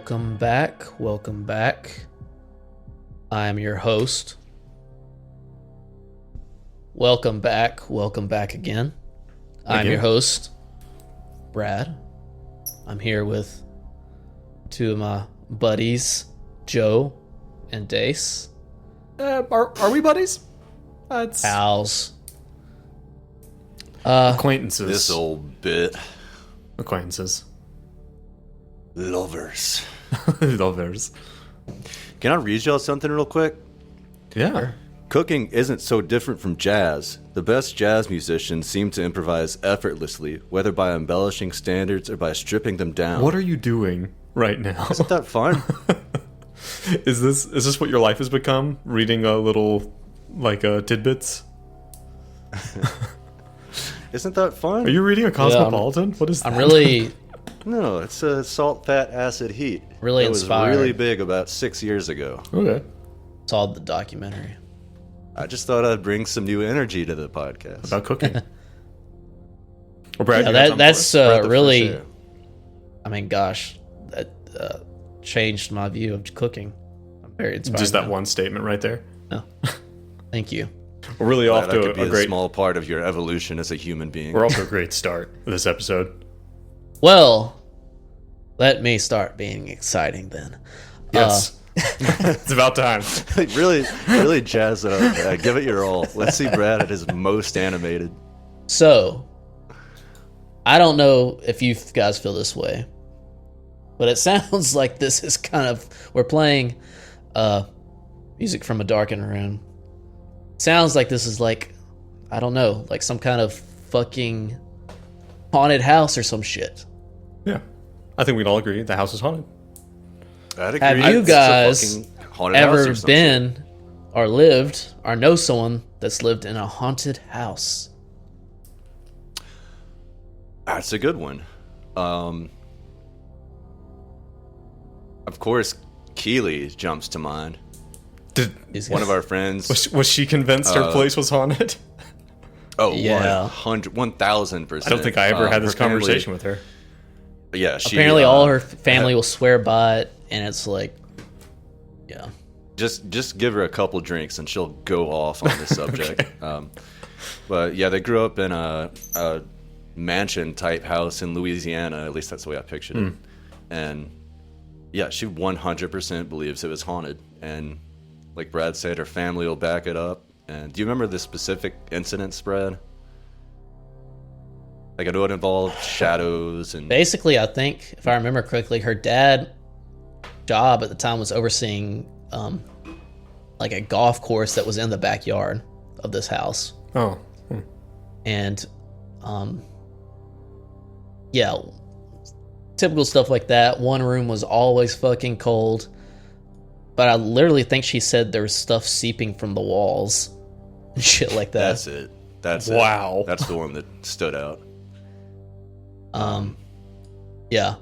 Welcome back. I'm your host. Welcome back again. I'm your host, Brad. I'm here with two of my buddies, Joe and Dace. Are we buddies? Pals. Acquaintances. This old bit. Acquaintances. Lovers. Lovers. Can I read y'all something real quick? Yeah. Cooking isn't so different from jazz. The best jazz musicians seem to improvise effortlessly, whether by embellishing standards or by stripping them down. What are you doing right now? Isn't that fun? Is this what your life has become? Reading a little, tidbits? Isn't that fun? Are you reading a Cosmopolitan? What is that? I'm really... No, it's a salt, fat, acid, heat. Really it inspired. was really big about 6 years ago. Okay. Saw the documentary. I just thought I'd bring some new energy to the podcast. About cooking. Well, Brad, Yeah, that's Spread the really... fresh air. I mean, gosh, that changed my view of cooking. I'm very inspired. just that now. one statement right there. No. Thank you. We're really off That to could be a a great. small part of your evolution as a human being. We're off to a great start with this episode. Well, let me start being exciting then. Yes. It's about time. really jazz it up. Give it your all. Let's see Brad at his most animated. So, I don't know if you guys feel this way, but it sounds like this is kind of... We're playing music from a darkened room. Sounds like this is like, I don't know, like some kind of fucking haunted house or some shit. Yeah. I think we'd all agree the house is haunted. I'd agree. Have you It's a guys fucking haunted house ever or some shit. been or lived or know someone that's lived in a haunted house? That's a good one. Of course, Keely jumps to mind. These One guys- of our friends. Was she convinced her place was haunted? Oh, Yeah. 1,000%. I don't think I ever had this Apparently- conversation with her. Yeah, she Apparently, all her family will swear by it, and it's like, yeah. Just give her a couple drinks and she'll go off on this subject. But yeah, they grew up in a mansion type house in Louisiana. At least that's the way I pictured it. And yeah, she 100% believes it was haunted. And like Brad said, her family will back it up. And do you remember the specific incidents, Brad? Like I know it involved shadows and Basically, I think, if I remember correctly, her dad job at the time was overseeing like a golf course that was in the backyard of this house. Oh. And yeah, typical stuff like that. One room was always fucking cold, but I literally think she said there was stuff seeping from the walls and shit like that. that's it. That's Wow. it. That's the one that stood out. Yeah.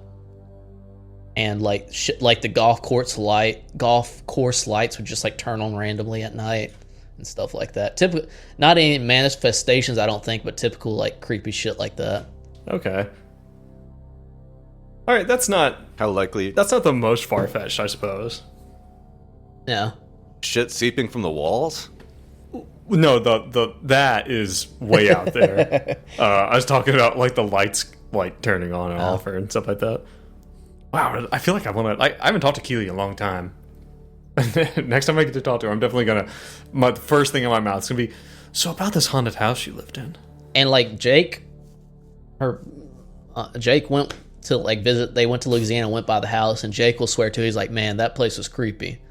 And like shit, like the golf course lights would just like turn on randomly at night and stuff like that. Typical, not any manifestations, I don't think, but typical like creepy shit like that. Okay. All right, that's not How likely the most far-fetched, I suppose. Yeah. shit seeping from the walls? No, that is way out there. I was talking about like the lights like turning on and off and stuff like that. Wow, I feel like I haven't talked to Keely in a long time. Next time I get to talk to her, I'm definitely gonna. My first thing in my mouth is gonna be, so about this haunted house you lived in. And like Jake went to like visit. They went to Louisiana, went by the house, and Jake will swear to. He's like, man, that place was creepy.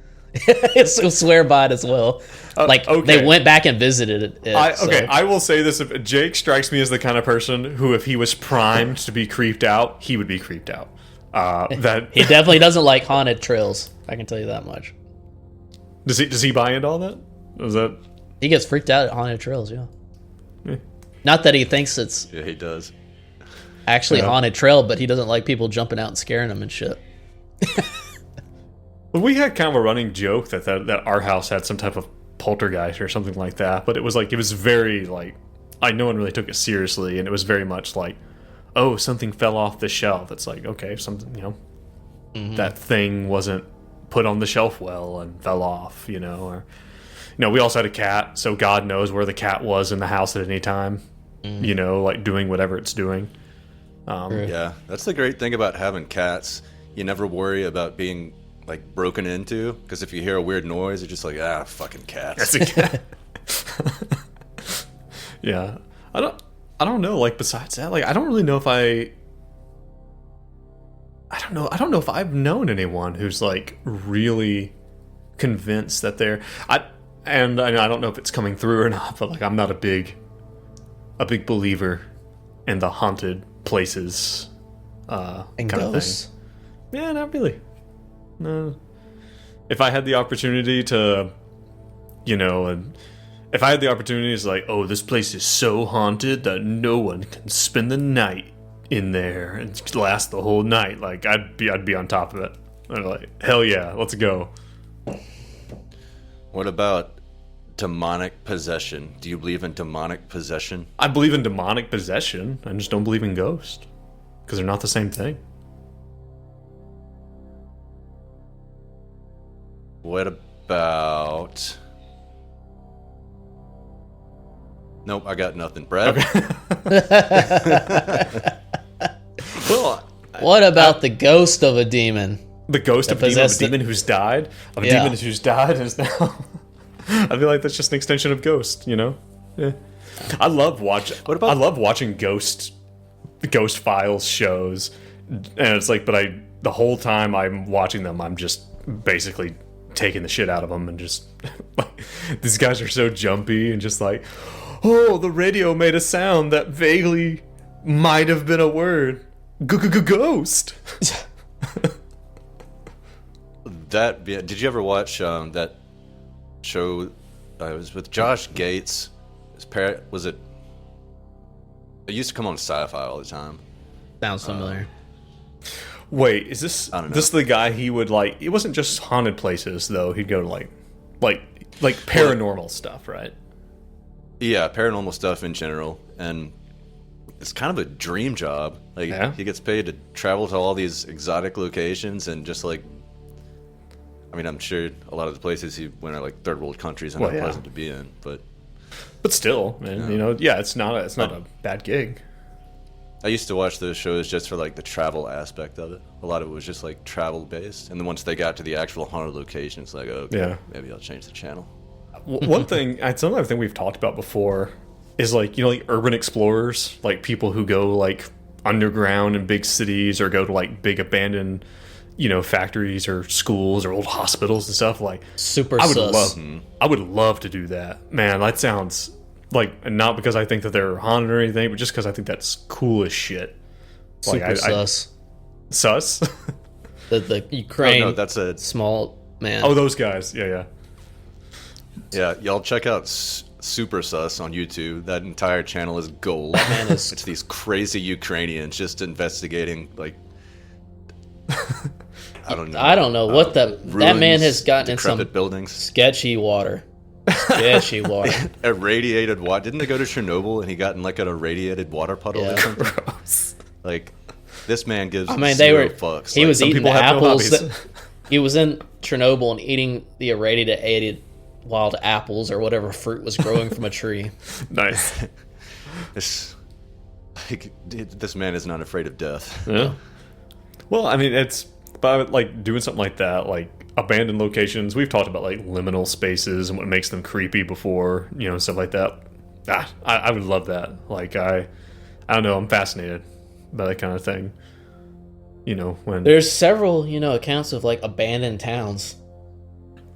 He'll swear by it as well. Okay. They went back and visited it. I will say this: if Jake strikes me as the kind of person who, if he was primed to be creeped out, he would be creeped out. That He definitely doesn't like haunted trails. I can tell you that much. does he buy into all that? Is that He gets freaked out at haunted trails. Yeah. Yeah. Not that he thinks it's Yeah, he does. actually Yeah. a haunted trail, but he doesn't like people jumping out and scaring him and shit. Well, we had kind of a running joke that our house had some type of poltergeist or something like that, but it was very like, no one really took it seriously, and it was very much like, oh, something fell off the shelf. It's like, okay, something, that thing wasn't put on the shelf well and fell off, or we also had a cat, so God knows where the cat was in the house at any time, like doing whatever it's doing. Yeah, that's the great thing about having cats. You never worry about being like broken into, because if you hear a weird noise, you're just like, fucking cats. That's a cat. Yeah, I don't know. Like, besides that, like, I don't really know if I don't know if I've known anyone who's like really convinced that I don't know if it's coming through or not, but like, I'm not a big believer in the haunted places And kind ghosts? of thing. Yeah, not really. No. If I had the opportunity to, if I had the opportunity to like, oh, this place is so haunted that no one can spend the night in there and last the whole night, like I'd be on top of it. I'm like, hell yeah, let's go. What about demonic possession? Do you believe in demonic possession? I believe in demonic possession. I just don't believe in ghosts because they're not the same thing. What about... Nope, I got nothing. Brad? Well, What about the ghost of a demon? the ghost of a demon who's died? Of a Yeah. demon who's died is now... I feel like that's just an extension of Ghost, Yeah. I love watching Ghost Files shows, and it's like, but the whole time I'm watching them, I'm just basically taking the shit out of them, and just like, these guys are so jumpy and just like, oh, the radio made a sound that vaguely might have been a word. Ghost. Did you ever watch that show? It was with Josh Gates. Was it? It used to come on Sci-Fi all the time. Sounds familiar. Wait, is this I don't know. this the guy he would like? It wasn't just haunted places though. He'd go to like paranormal stuff, right? Yeah, paranormal stuff in general, and it's kind of a dream job. Like, Yeah. he gets paid to travel to all these exotic locations and just like, I mean, I'm sure a lot of the places he went are like third world countries and Well, not yeah. pleasant to be in, but still, man, it's not a bad gig. I used to watch those shows just for like the travel aspect of it. A lot of it was just like travel based, and then once they got to the actual haunted location, it's like, okay, Yeah. maybe I'll change the channel. One thing, another thing we've talked about before is like, like urban explorers, like people who go like underground in big cities or go to like big abandoned, factories or schools or old hospitals and stuff. Like, Super I would sus. I would love to do that, man. That sounds like, and not because I think that they're haunted or anything, but just because I think that's cool as shit. Like, Super sus. Sus? The Ukraine Oh, no, that's a small man. Oh, those guys. Yeah. yeah. Y'all check out Super Sus on YouTube. That entire channel is gold. man is- It's these crazy Ukrainians just investigating like. I don't know what that man ruins, has gotten in some decrepit buildings. sketchy water. Sketchy water. Irradiated water. Didn't they go to Chernobyl and he got in like an irradiated water puddle Yeah. or something? Gross. Like, this man gives They zero were. fucks. He Like, was some eating the people have no apples. hobbies. He was in Chernobyl and eating the irradiated wild apples or whatever fruit was growing from a tree. Nice. this man is not afraid of death. Yeah. Well, I mean, it's about like doing something like that, like abandoned locations. We've talked about like liminal spaces and what makes them creepy before, stuff like that. I would love that. Like, I don't know. I'm fascinated by that kind of thing. When There's several, accounts of like abandoned towns.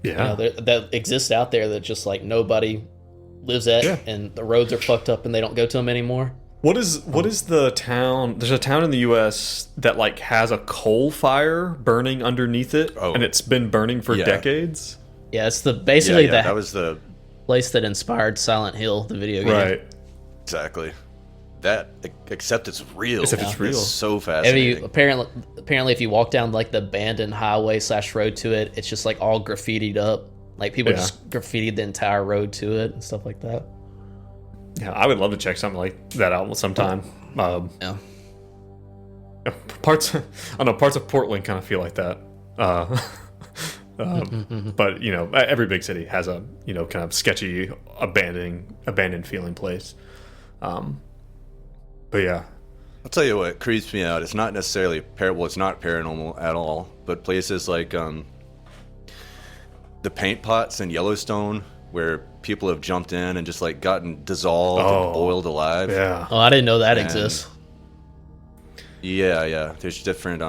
yeah, That exist out there that just like nobody lives at, Yeah. and the roads are fucked up and they don't go to them anymore. what is the town? There's a town in the U.S. that like has a coal fire burning underneath it, Oh. and it's been burning for Yeah. decades. Yeah, it's basically yeah, the that was the place that inspired Silent Hill, the video game. Right. exactly that. Except it's real. Except it's real. It's so If fascinating. you apparently if you walk down like the abandoned highway / road to it, it's just like all graffitied up. Like people Yeah. just graffitied the entire road to it and stuff like that. Yeah, I would love to check something like that out sometime. Yeah. parts. I don't know. Parts of Portland kind of feel like that. But every big city has a kind of sketchy, abandoned feeling place. But yeah, I'll tell you what creeps me out. It's not necessarily it's not paranormal at all, but places like the paint pots in Yellowstone where people have jumped in and just like gotten dissolved and boiled alive. yeah. Oh, I didn't know that exists. Yeah. There's different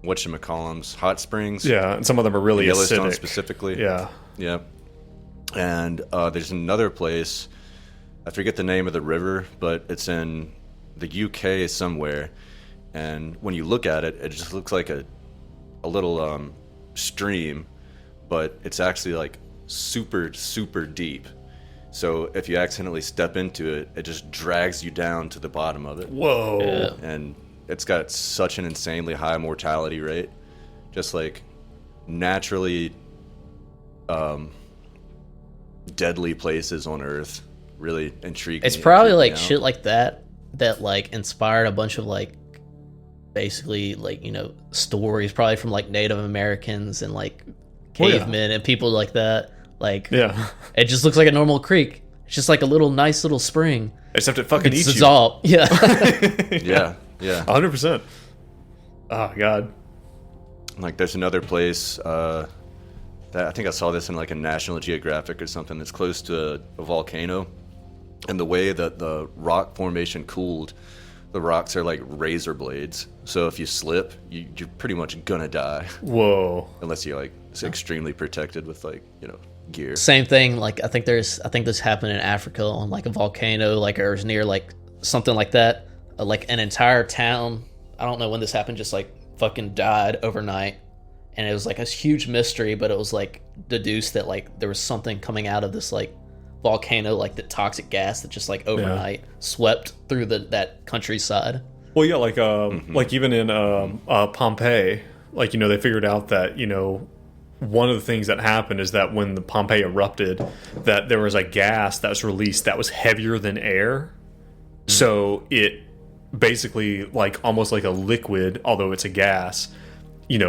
whatchamacallums, hot springs. Yeah, and some of them are really Yellowstone acidic. specifically. Yeah. And there's another place, I forget the name of the river, but it's in the UK somewhere. And when you look at it, it just looks like a little stream, but it's actually like super, super deep. So if you accidentally step into it, it just drags you down to the bottom of it. Whoa. Yeah. And it's got such an insanely high mortality rate. Just like naturally deadly places on Earth. Really intriguing. It's probably like shit like that like inspired a bunch of like basically like stories probably from like Native Americans and like cavemen and people like that. Like it just looks like a normal creek. It's just like a little nice little spring. Except it fucking eats you. Dissolved. Yeah. Yeah. 100%. Oh god. Like there's another place that I think I saw this in like a National Geographic or something that's close to a volcano, and the way that the rock formation cooled, the rocks are like razor blades. So if you slip, you're pretty much gonna die. Whoa. Unless you're like extremely protected with like gear. Same thing. Like I think this happened in Africa on like a volcano, like or was near like something like that. Like an entire town. I don't know when this happened. Just like fucking died overnight, and it was like a huge mystery. But it was like deduced that like there was something coming out of this like volcano, like the toxic gas that just like overnight swept through that countryside. Well, yeah, like like even in Pompeii, like they figured out that one of the things that happened is that when the Pompeii erupted, that there was a gas that was released that was heavier than air, so it basically like almost like a liquid, although it's a gas,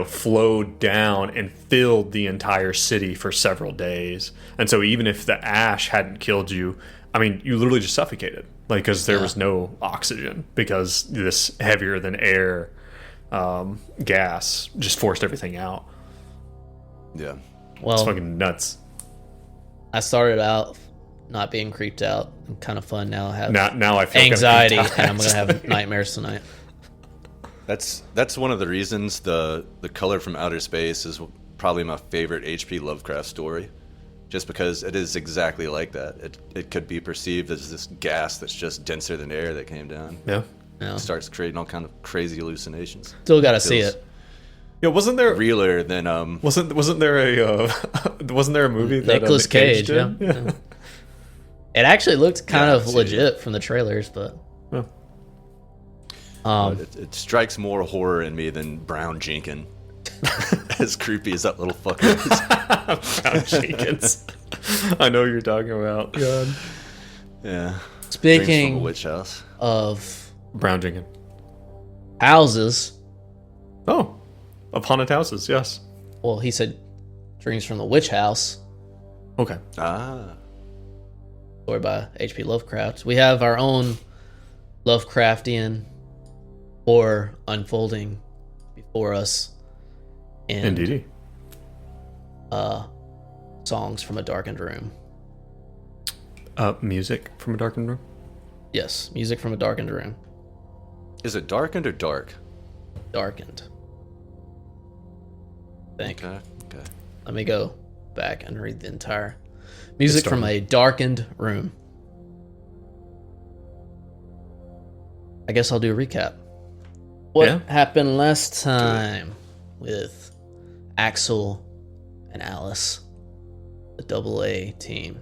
flowed down and filled the entire city for several days. And so even if the ash hadn't killed you, I mean, you literally just suffocated, like because there was no oxygen because this heavier than air gas just forced everything out. Yeah. Well, It's fucking nuts. I started out not being creeped out. I'm kind of fun now. I have Now I feel anxiety, kinda and I'm gonna have nightmares tonight. That's one of the reasons the Color from Outer Space is probably my favorite H.P. Lovecraft story, just because it is exactly like that. It could be perceived as this gas that's just denser than air that came down. Yeah. Yeah. It starts creating all kind of crazy hallucinations. Still got to see it. Yeah, wasn't there Realer than wasn't there a wasn't there a movie that Nicolas Nick Cage Cage, yeah. did? Yeah. It actually looked kind Yeah, of I've seen legit from the trailers, but Yeah. but it strikes more horror in me than Brown Jenkin. As creepy as that little fucker is. Brown Jenkins. I know what you're talking about. God. Yeah. Drinks from a speaking witch house. of Brown Jenkins. houses, Oh, of haunted houses. Yes. well, he said Dreams from the Witch House, Okay. Ah. story by H.P. Lovecraft. We have our own Lovecraftian horror unfolding before us. And Indeed. songs from a darkened room. Music from a darkened room. Yes, music from a darkened room. Is it darkened or dark? Darkened. I think. Okay. Let me go back and read the entire music It's from a darkened room. I guess I'll do a recap. What happened last time with Axel and Alice, the AA team?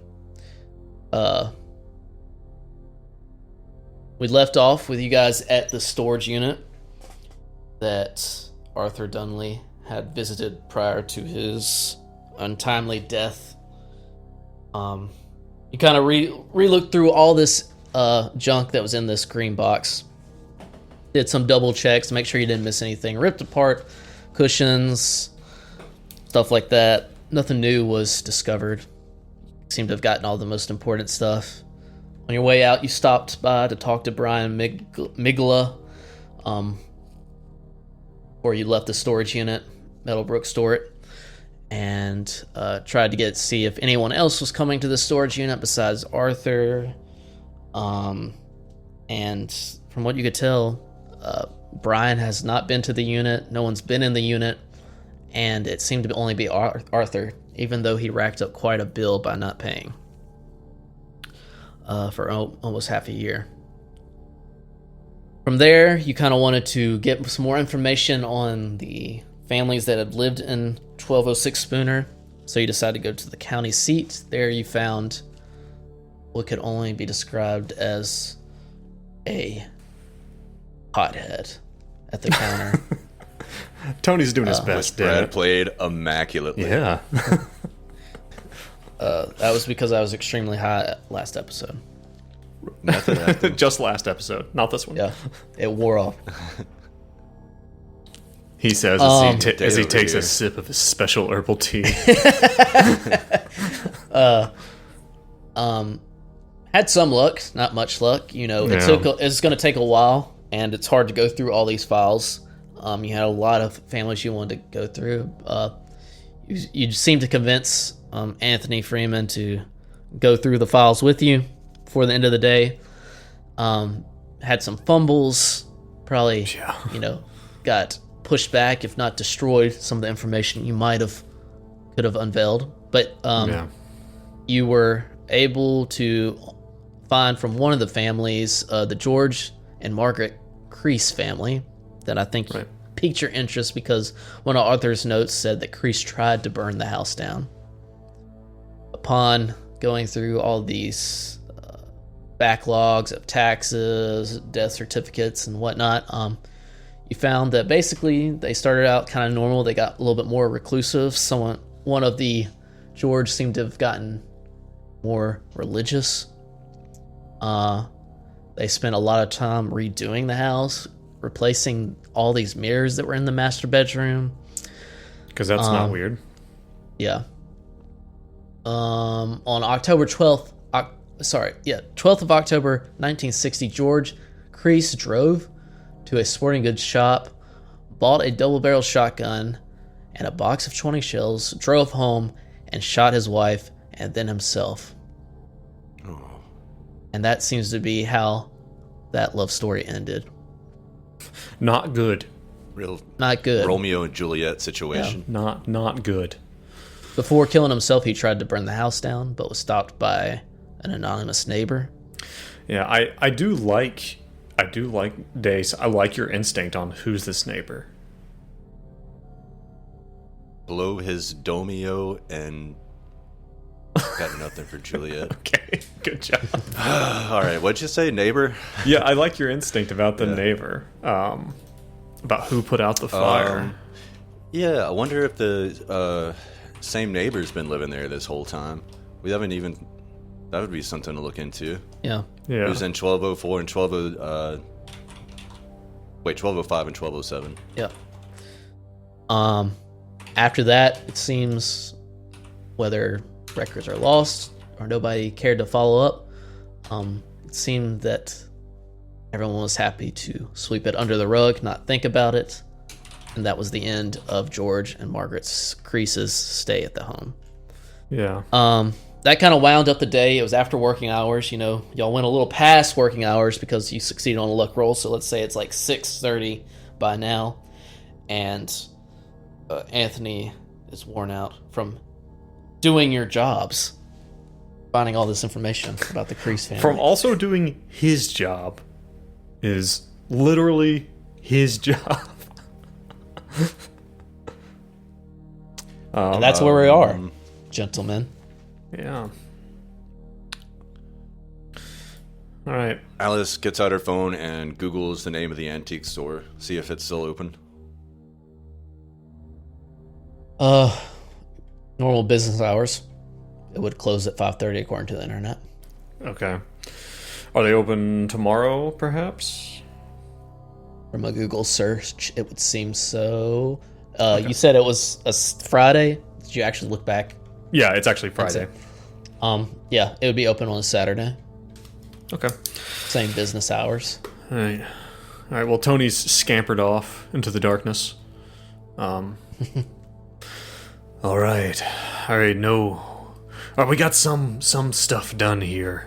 We left off with you guys at the storage unit that Arthur Dunley had visited prior to his untimely death. You kind of re-looked through all this junk that was in this green box, did some double checks to make sure you didn't miss anything. Ripped apart cushions, stuff like that. Nothing new was discovered. Seemed to have gotten all the most important stuff. On your way out, you stopped by to talk to Brian Migla, before you left the storage unit. Meadowbrook store it, and tried to see if anyone else was coming to the storage unit besides Arthur. And from what you could tell, Brian has not been to the unit. No one's been in the unit, and it seemed to only be Arthur, even though he racked up quite a bill by not paying for almost half a year. From there, you kind of wanted to get some more information on the families that had lived in 1206 Spooner, so you decided to go to the county seat. There you found what could only be described as a hothead at the counter. Tony's doing his best, Brad played immaculately. Yeah. That was because I was extremely high last episode. Just last episode, not this one. Yeah, it wore off. He says as he takes a sip of his special herbal tea. Had some luck, not much luck. You know, it's going to take a while, and it's hard to go through all these files. You had a lot of families you wanted to go through. You seemed to convince Anthony Freeman to go through the files with you before the end of the day. Had some fumbles, probably, got pushed back, if not destroyed, some of the information you could have unveiled. But you were able to find from one of the families, the George and Margaret Crease family, that I think piqued your interest because one of Arthur's notes said that Crease tried to burn the house down. Upon going through all these backlogs of taxes, death certificates, and whatnot, you found that basically they started out kind of normal. They got a little bit more reclusive. One of the George seemed to have gotten more religious. They spent a lot of time redoing the house, replacing all these mirrors that were in the master bedroom. Because that's not weird. Yeah. On October 12th, 12th of October 1960, George Crease drove to a sporting goods shop, bought a double-barrel shotgun and a box of 20 shells, drove home, and shot his wife and then himself. Oh. And that seems to be how that love story ended. Not good. Not good. Romeo and Juliet situation. Yeah, not good. Before killing himself, he tried to burn the house down, but was stopped by an anonymous neighbor. Yeah, I do like Dace. I like your instinct on who's this neighbor. Blow his domio and got nothing for Juliet. Okay, good job. All right, what'd you say, neighbor? Yeah, I like your instinct about the neighbor. About who put out the fire. Yeah, I wonder if the same neighbor's been living there this whole time. We haven't even... That would be something to look into. Yeah. Yeah. It was in 1204 and 1205 and 1207. Yeah. After that, it seems whether records are lost or nobody cared to follow up, it seemed that everyone was happy to sweep it under the rug, not think about it, and that was the end of George and Margaret Crease's stay at the home. Yeah. That kind of wound up the day. It was after working hours. You know, y'all went a little past working hours because you succeeded on a luck roll. So let's say it's like 6:30 by now, and Anthony is worn out from doing your jobs, finding all this information about the Crease family. From also doing his job is literally his job. And that's where we are, gentlemen. Yeah. All right. Alice gets out her phone and Googles the name of the antique store, see if it's still open. Normal business hours. It would close at 5:30 according to the internet. Okay. Are they open tomorrow, perhaps? From a Google search, it would seem so. You said it was a Friday. Did you actually look back? Yeah, it's actually Friday. Yeah, it would be open on a Saturday. Okay. Same business hours. All right. All right. Well, Tony's scampered off into the darkness. All right. All right. No. All right. We got some stuff done here,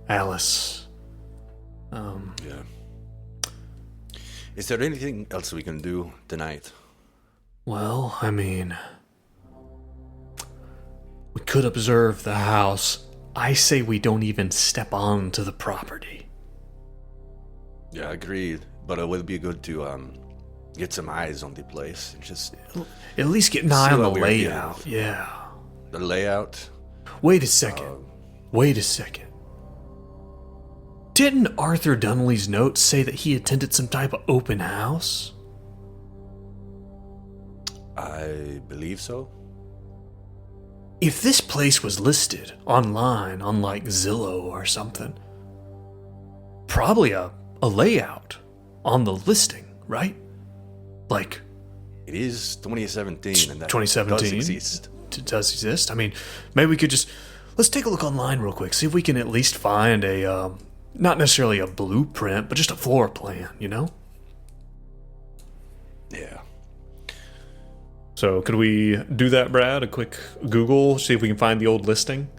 Alice. Yeah. Is there anything else we can do tonight? Well, I mean, we could observe the house. I say we don't even step onto the property. Yeah, agreed. But it would be good to get some eyes on the place and just At least get an eye See on the what we're dealing layout. with. Yeah. the layout. Wait a second. Wait a second. Didn't Arthur Dunley's notes say that he attended some type of open house? I believe so. If this place was listed online on like Zillow or something, probably a layout on the listing, right? Like It is 2017, and that 2017? does exist. it does exist. I mean, maybe we could just let's take a look online real quick, see if we can at least find a not necessarily a blueprint, but just a floor plan, you know? Yeah. So could we do that, Brad? A quick Google, see if we can find the old listing?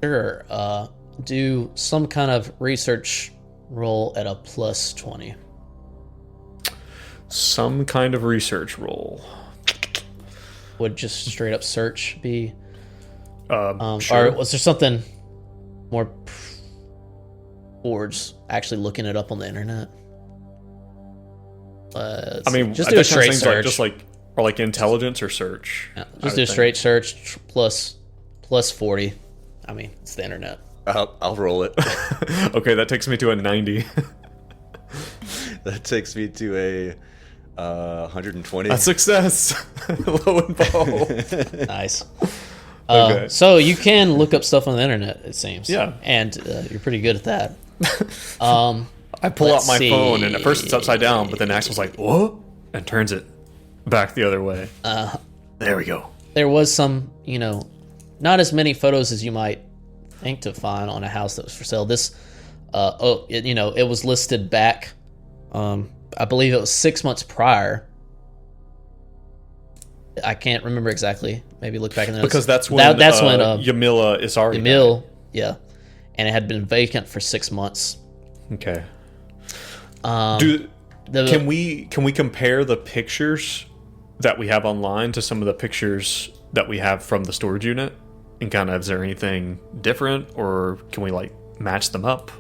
Sure. Do some kind of research roll at a plus 20. Some kind of research roll. Would just straight up search be? Sure. Or was there something more towards actually looking it up on the internet? I mean, just I do a think straight things like search. just like or like intelligence or search. Yeah, I just would do a think. straight search plus 40. I mean, it's the internet. I'll roll it. Okay, that takes me to a 90. That takes me to a 120. A success. Lo and behold. Nice. Okay. So you can look up stuff on the internet, it seems. Yeah. And you're pretty good at that. I pull out Let's my see. phone, and at first it's upside down, but then Axel's like, "What?" and turns it back the other way. There we go. There was some, not as many photos as you might think to find on a house that was for sale. This, it was listed back, I believe it was 6 months prior. I can't remember exactly. Maybe look back in the notes. Because that's when Yamila is already Emil, yeah, and it had been vacant for 6 months. Okay. The- Can we compare the pictures that we have online to some of the pictures that we have from the storage unit? And kind of, is there anything different, or can we like match them up?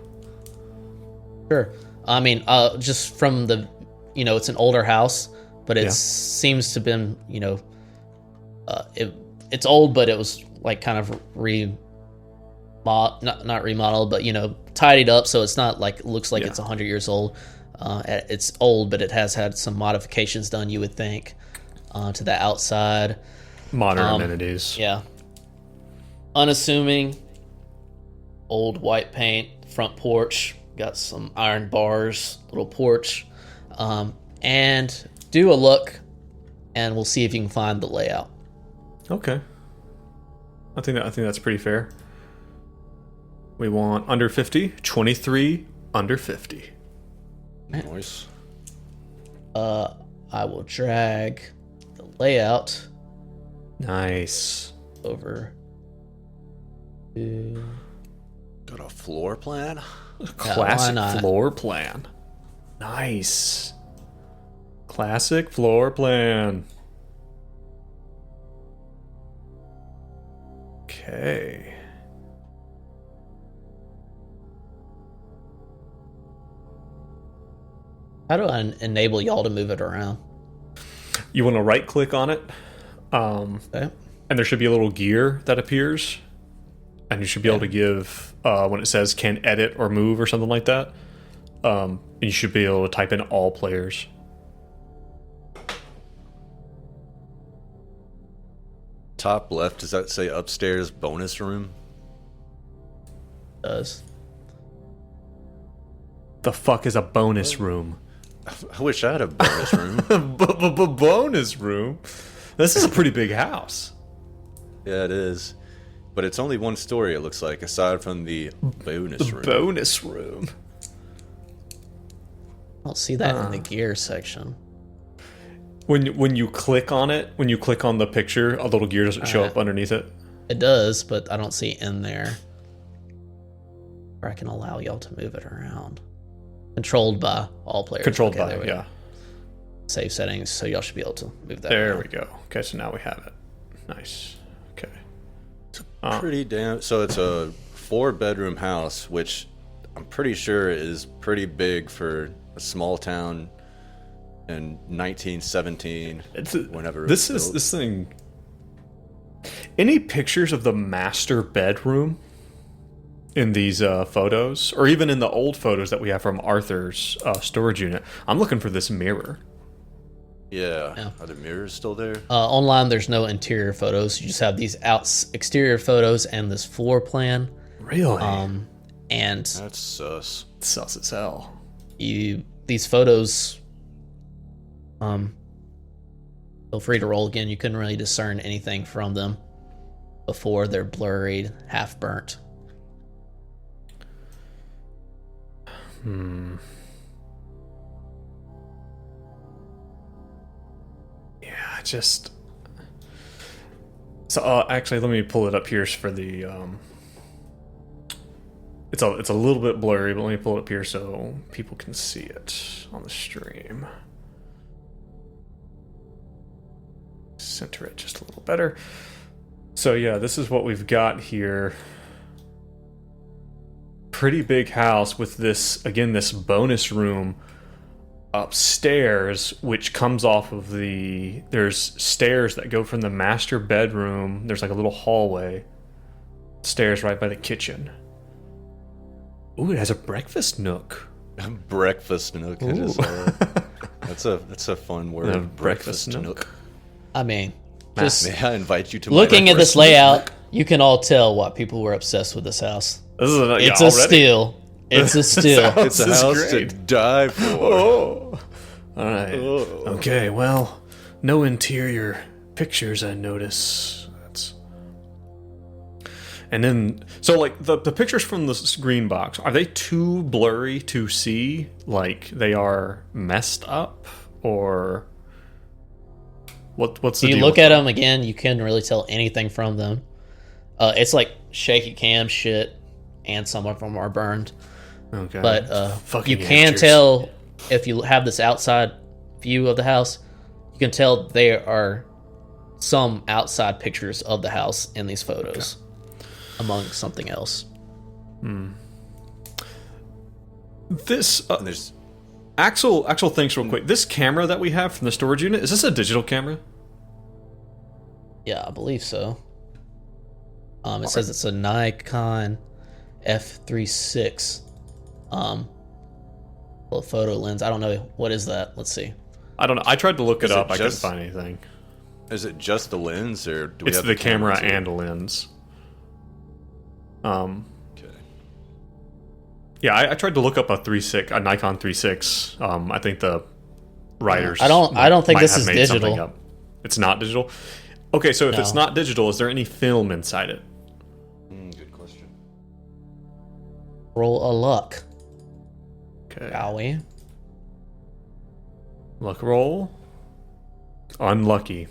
Sure. I mean, just from the, it's an older house, but it seems to have been, it's old, but it was like kind of not remodeled, but tidied up, so it's not like it looks like it's 100 years old. It's old, but it has had some modifications done, you would think, to the outside. Modern amenities. Yeah. Unassuming, old white paint, front porch, got some iron bars, little porch, and do a look, and we'll see if you can find the layout. Okay. I think that's pretty fair. We want under 50, 23 under 50. Nice. I will drag the layout Nice. over to... Got a floor plan. why Classic not? floor plan. Nice. Classic floor plan. Okay. How do I enable y'all to move it around? You want to right click on it, Okay. and there should be a little gear that appears, and you should be able to give when it says can edit or move or something like that. You should be able to type in all players. Top left, does that say upstairs bonus room? Does. The fuck is a bonus room? I wish I had a bonus room. Bonus room. This is a pretty big house. Yeah, it is. But it's only one story, it looks like, aside from the bonus room. Bonus room. I don't see that in the gear section. When you click on it, when you click on the picture, a little gear doesn't show up underneath it. It does, but I don't see it in there. Or I can allow y'all to move it around. Controlled by all players. Controlled Okay, by, there we go. yeah. Save settings, so y'all should be able to move that There around. we go. Okay, so now we have it. Nice. Okay. Pretty damn. So it's a 4-bedroom house, which I'm pretty sure is pretty big for a small town in 1917. Whenever it was built. This thing. Any pictures of the master bedroom in these photos, or even in the old photos that we have from Arthur's storage unit? I'm looking for this mirror. Yeah. Are the mirrors still there? Online, there's no interior photos. You just have these exterior photos and this floor plan. Really? And That's sus. Sus as hell. these photos, feel free to roll again. You couldn't really discern anything from them before. They're blurry, half burnt. Yeah, just. So actually, let me pull it up here for the. It's a little bit blurry, but let me pull it up here so people can see it on the stream. Center it just a little better. So yeah, this is what we've got here. Pretty big house with this, again, this bonus room upstairs, which comes off of there's stairs that go from the master bedroom. There's like a little hallway. Stairs right by the kitchen. Ooh, it has a breakfast nook. Breakfast nook. It is, that's a fun word. A breakfast nook. I mean, just May I invite you to looking my at this breakfast layout, you can all tell why people were obsessed with this house. This is It's a steal. It's a steal. nook? It's a This is house to great. die for. Oh. All right. Oh. Okay, well, no interior pictures I notice. And then, so like the pictures from the green box, are they too blurry to see? Like they are messed up, or what's the You deal look with at them again, you can't really tell anything from them. It's like shaky cam shit, and some of them are burned. Okay. But Fucking you can actors. tell if you have this outside view of the house. You can tell there are some outside pictures of the house in these photos, among something else. This There's Axel thinks real quick. This camera that we have from the storage unit, is this a digital camera? Yeah, I believe so. It says it's a Nikon F36 little photo lens. I don't know, what is that? Let's see. I don't know. I tried to look it Is it up. I couldn't just- find anything. Is it just the lens, or do we It's have the camera too? and a lens. Okay. Yeah, I tried to look up a Nikon 3.6. I think the writers. I don't think might this have is made something digital. up. It's not digital. Okay, so if it's No. not digital, is there any film inside it? Good question. Roll a luck, Okay. shall we? Luck roll. Unlucky.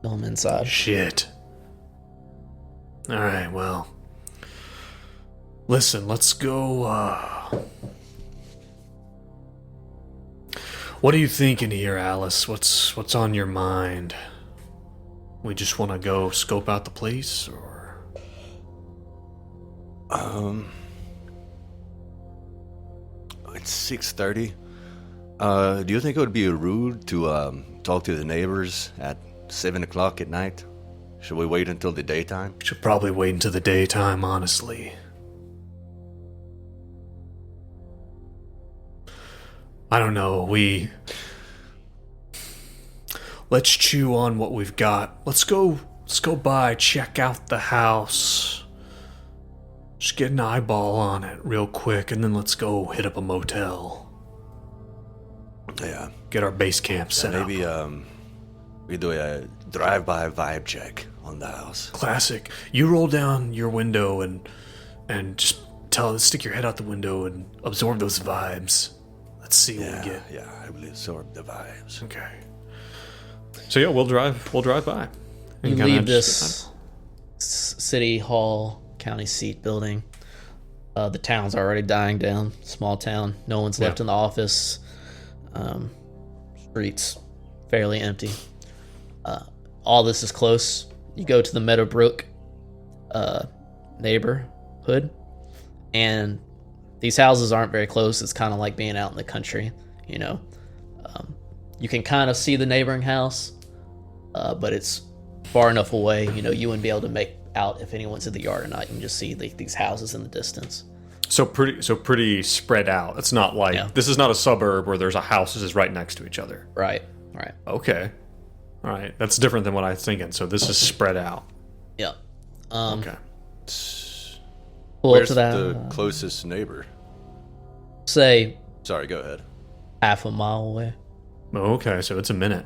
Film inside. Shit. All right. Well. Listen. Let's go. What are you thinking here, Alice? What's on your mind? We just want to go scope out the place, or It's 6:30. Do you think it would be rude to talk to the neighbors at 7 o'clock at night? Should we wait until the daytime? should probably wait until the daytime, honestly. I don't know. Let's chew on what we've got. Let's go by, check out the house. Just get an eyeball on it real quick, and then let's go hit up a motel. Yeah. Get our base camp set up. Maybe we do a drive-by vibe check on the house. Classic. You roll down your window and just stick your head out the window and absorb those vibes. Let's see what we get. Yeah, I will absorb the vibes. Okay. So yeah, we'll drive by. You And kinda leave just- this city hall, county seat building. The town's already dying down. Small town. No one's left in the office. Streets fairly empty. All this is close. You go to the Meadowbrook neighborhood, and these houses aren't very close. It's kind of like being out in the country, you know. You can kind of see the neighboring house, but it's far enough away. You know, you wouldn't be able to make out if anyone's in the yard or not. You can just see these houses in the distance. So pretty spread out. It's not like this is not a suburb where there's a house that's right next to each other. Right. Okay. All right. That's different than what I was thinking. So this is spread out. Yeah. Okay. Pull up Where's to that. the closest neighbor? Say Sorry, go ahead. half a mile away. Okay, so it's a minute.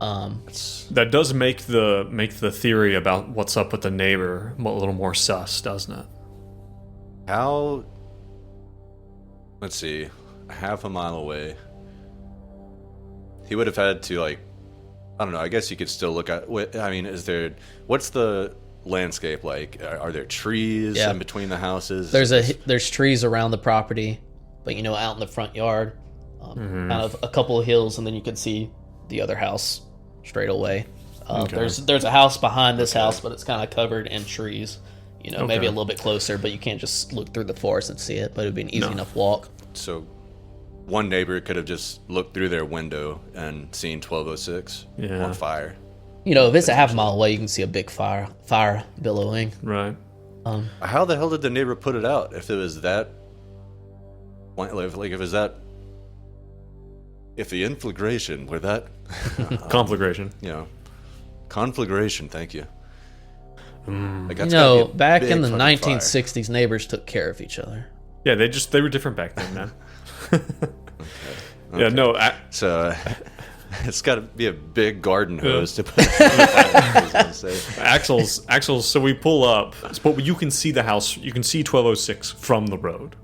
Um, That does make the theory about what's up with the neighbor a little more sus, doesn't it? How? Let's see. Half a mile away. He would have had to, like, I don't know. I guess you could still look at. I mean, what's the landscape like? Are there trees in between the houses? There's trees around the property, but you know, out in the front yard, kind of a couple of hills, and then you can see the other house straight away. There's a house behind this house, but it's kind of covered in trees. You know, maybe a little bit closer, but you can't just look through the forest and see it. But it'd be an easy enough walk. So, one neighbor could have just looked through their window and seen 1206 on fire. You know, if it's a half mile away, you can see a big fire billowing. Right. How the hell did the neighbor put it out? If it was that, like, if it was that, if the inflagration were that, Conflagration. you know, conflagration. Thank you. Like, You that's know, gotta be a back big in the fucking 1960s, neighbors took care of each other. Yeah, they were different back then, man. Yeah, no. So it's got to be a big garden hose to put. I was gonna say. Axel's. So we pull up, but you can see the house. You can see 1206 from the road.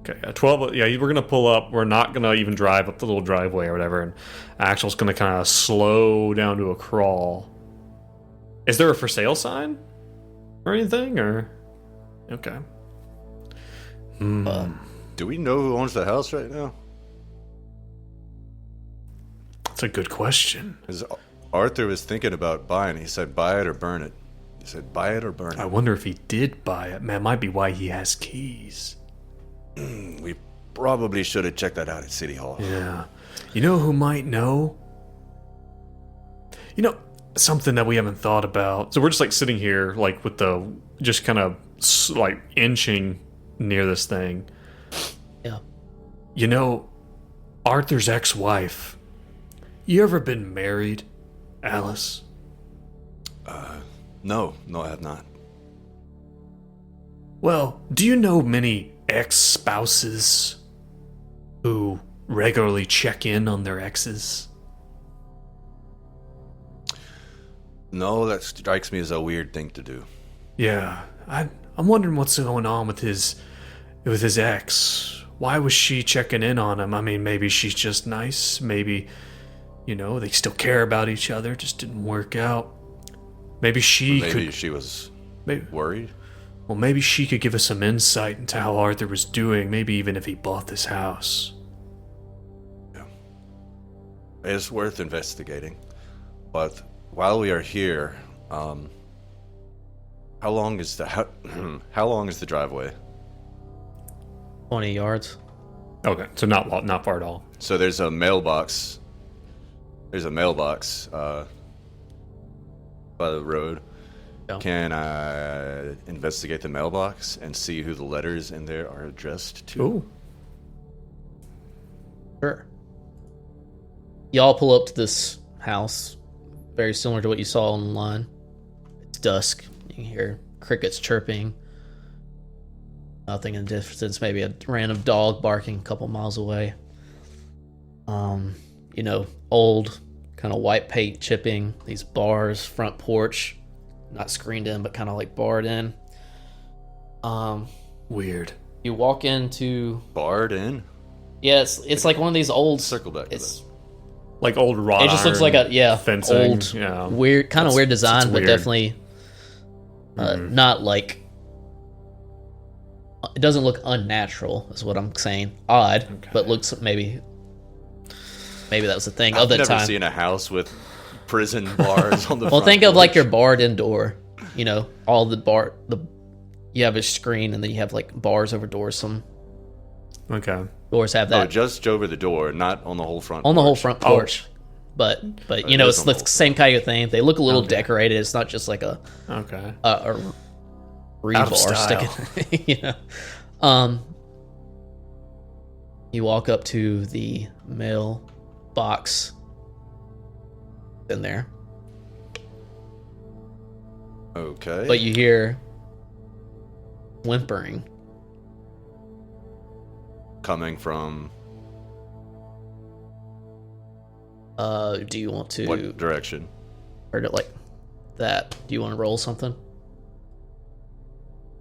Okay, 12. Yeah, we're gonna pull up. We're not gonna even drive up the little driveway or whatever. And Axel's gonna kind of slow down to a crawl. Is there a for sale sign or anything? Or okay. Do we know who owns the house right now? That's a good question. Because Arthur was thinking about buying it. He said, buy it or burn it. He said, buy it or burn I it. wonder if he did buy it. Man, might be why he has keys. We probably should have checked that out at City Hall. Yeah. You know who might know? You know, something that we haven't thought about. So we're just like sitting here, like with the, just kind of like inching near this thing. Yeah. You know, Arthur's ex-wife. You ever been married, Alice? No, I have not. Well, do you know many ex-spouses who regularly check in on their exes? No, that strikes me as a weird thing to do. Yeah, I'm wondering what's going on with his ex. Why was she checking in on him? I mean, maybe she's just nice. Maybe, you know, they still care about each other. Just didn't work out. Maybe she was maybe, worried. well, maybe she could give us some insight into how Arthur was doing. Maybe even if he bought this house. Yeah. It's worth investigating. But while we are here, how long is the driveway? 20 yards. Okay, so not far at all. So there's a mailbox. By the road. Yeah. Can I investigate the mailbox and see who the letters in there are addressed to? Ooh. Sure. Y'all pull up to this house, very similar to what you saw online. It's dusk. You can hear crickets chirping. Nothing in the distance, maybe a random dog barking a couple miles away. Old kind of white paint chipping, these bars, front porch, not screened in, but kind of like barred in. Weird. You walk into... Barred in? Yeah, it's like one of these old... Circle back to It's that. Like old wrought It just looks like a fencing. old, Yeah. weird, kind of weird design, but weird. definitely not like... It doesn't look unnatural, is what I'm saying. Odd, Okay. but looks maybe that was the thing I've of that never time. seen a house with prison bars on the Well, front think of porch. like your barred indoor. All you have a screen, and then you have like bars over doors. Some Okay. doors have Oh, that just over the door, not on the whole front on the whole porch. front porch. But it it's is on the the whole same kind of thing. They look a little decorated. It's not just like a Okay. rebar style. sticking. You walk up to the mail box in there, Okay. but you hear whimpering. Coming from Do you want to what direction? heard it like that? Do you want to roll something?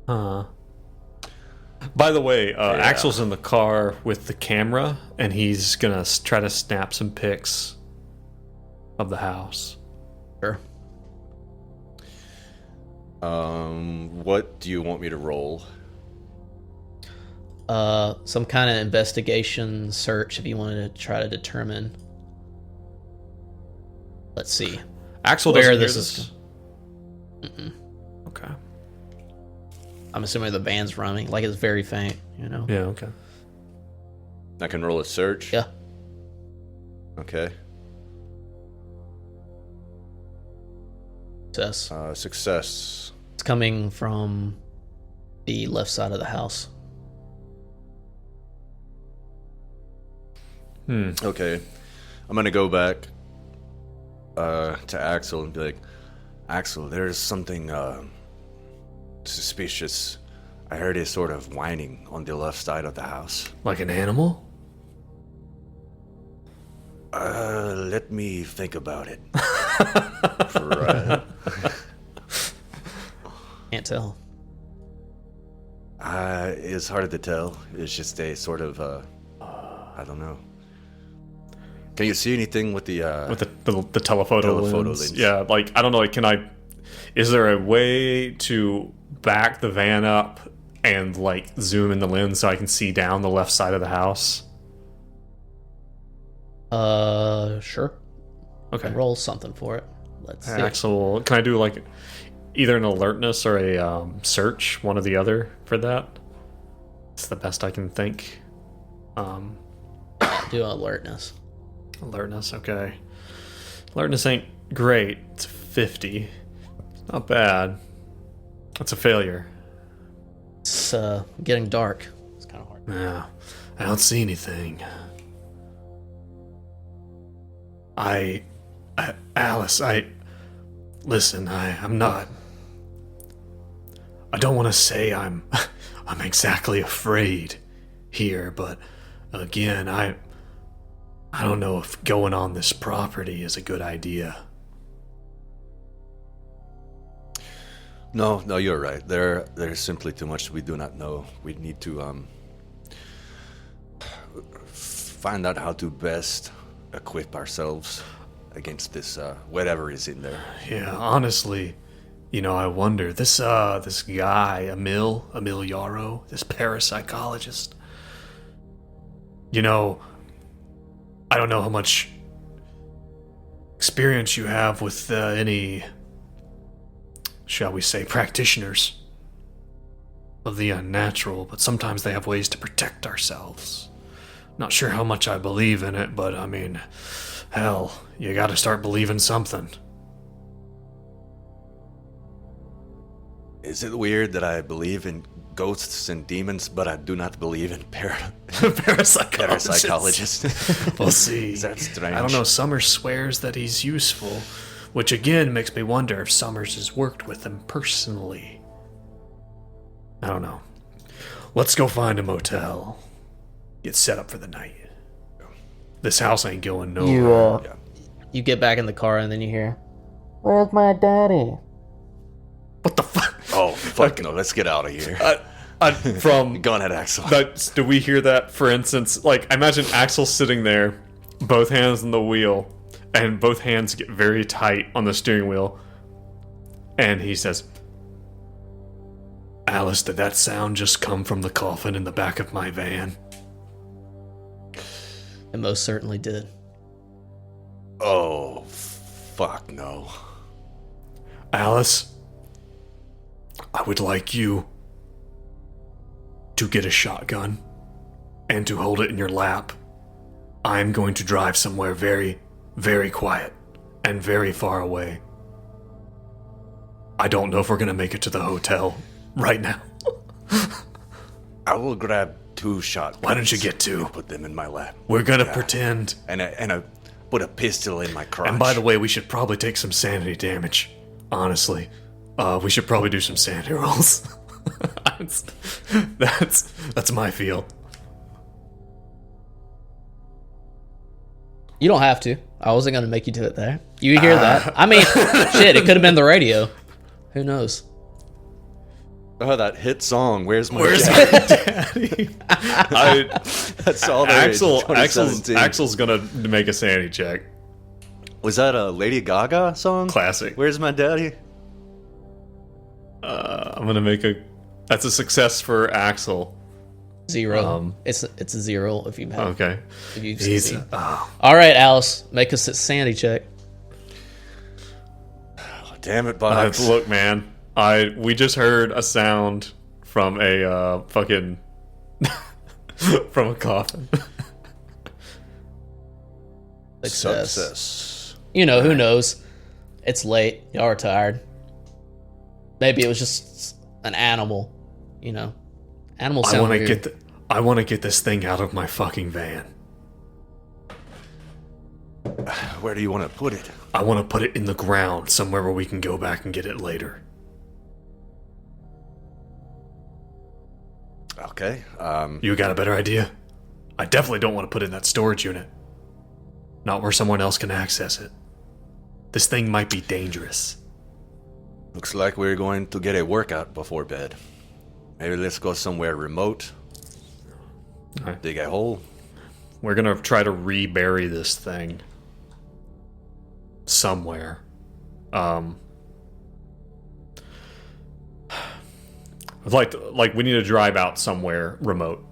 By the way, Axel's in the car with the camera, and he's gonna try to snap some pics of the house. Sure. What do you want me to roll? Some kind of investigation search if you wanted to try to determine. Let's see. Axel Where doesn't this hear is- Okay. I'm assuming the van's running, like it's very faint. Yeah. Okay. I can roll a search. Yeah. Okay. Success. Success. It's coming from the left side of the house. Okay. I'm gonna go back to Axel and be like, Axel, there's something suspicious. I heard it sort of whining on the left side of the house. Like an animal? Let me think about it. Right. Can't tell. It's hard to tell. It's just a sort of I don't know. Can you see anything with the the telephoto, Telephoto lens? lens. Yeah, like I don't know. Can I? Is there a way to back the van up and like zoom in the lens so I can see down the left side of the house? Sure. Okay. Roll something for it. Let's see. Axel, can I do like either an alertness or a search, one or the other for that? It's the best I can think. Do alertness. Alertness, okay. Alertness ain't great. It's 50. It's not bad. That's a failure. It's getting dark. It's kind of hard. Yeah, I don't see anything. Alice, listen, I'm not. I don't want to say I'm exactly afraid here, but again, I don't know if going on this property is a good idea. No, you're right. There's simply too much we do not know. We need to find out how to best equip ourselves against this whatever is in there. Yeah, honestly, I wonder this guy Emil Yarrow, this parapsychologist. I don't know how much experience you have with any, shall we say, practitioners of the unnatural, but sometimes they have ways to protect ourselves. Not sure how much I believe in it, but I mean, hell, you gotta start believing something. Is it weird that I believe in ghosts and demons, but I do not believe in parapsychologists? We'll see. Is that strange? I don't know. Summers swears that he's useful, which again makes me wonder if Summers has worked with them personally. I don't know. Let's go find a motel. Get set up for the night. This house ain't going nowhere. You get back in the car and then you hear, "Where's my daddy?" What the fuck? Oh, fuck no, let's get out of here. From Go ahead, Axel. do we hear that, for instance? Like, imagine Axel sitting there, both hands on the wheel, and both hands get very tight on the steering wheel, and he says, "Alice, did that sound just come from the coffin in the back of my van?" It most certainly did. Oh, fuck no. Alice, I would like you to get a shotgun and to hold it in your lap. I'm going to drive somewhere very, very quiet and very far away. I don't know if we're going to make it to the hotel right now. I will grab 2 shotguns. Why don't you get 2? Put them in my lap. We're going to pretend. And I put a pistol in my crotch. And by the way, we should probably take some sanity damage. Honestly. We should probably do some sanity rolls. That's my feel. You don't have to. I wasn't going to make you do it there. You hear that? I mean, shit, it could have been the radio. Who knows? Oh, that hit song. Where's my daddy? That's all there is in 2017. Axel's gonna make a sanity check. Was that a Lady Gaga song? Classic. Where's my daddy? I'm gonna make that's a success for Axel. 0. It's a 0 if you have. Okay. If you Easy. succeed. All right, Alice, make us a sanity check. Oh, damn it, Box. Look, man. We just heard a sound from a fucking from a coffin. Success. You know, who knows? It's late. Y'all are tired. Maybe it was just an animal. You know, animals sound weird. I want to get this thing out of my fucking van. Where do you want to put it? I want to put it in the ground somewhere where we can go back and get it later. Okay. You got a better idea? I definitely don't want to put it in that storage unit. Not where someone else can access it. This thing might be dangerous. Looks like we're going to get a workout before bed. Maybe let's go somewhere remote. Right. Dig a hole. We're gonna try to rebury this thing somewhere. Like we need to drive out somewhere remote.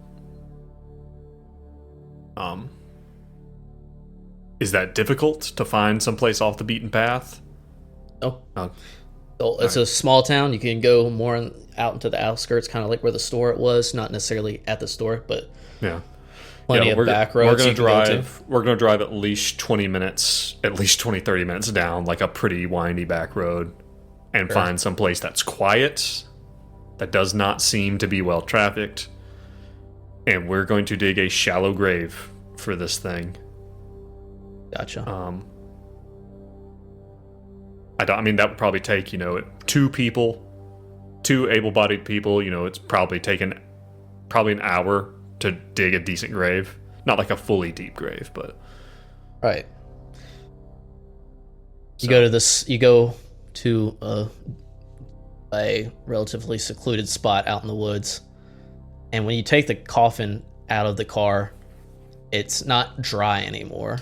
Is that difficult to find someplace off the beaten path? Oh. Oh. So it's a small town. You can go more out into the outskirts, kind of like where the store was. Not necessarily at the store, but yeah, plenty of back roads. We're gonna drive at least 20 minutes, at least 20-30 minutes down like a pretty windy back road, and find some place that's quiet, that does not seem to be well trafficked, and we're going to dig a shallow grave for this thing. Gotcha. I mean, that would probably take, 2 able-bodied people. It's probably taken an hour to dig a decent grave. Not like a fully deep grave, but right. You go to a relatively secluded spot out in the woods, and when you take the coffin out of the car, it's not dry anymore.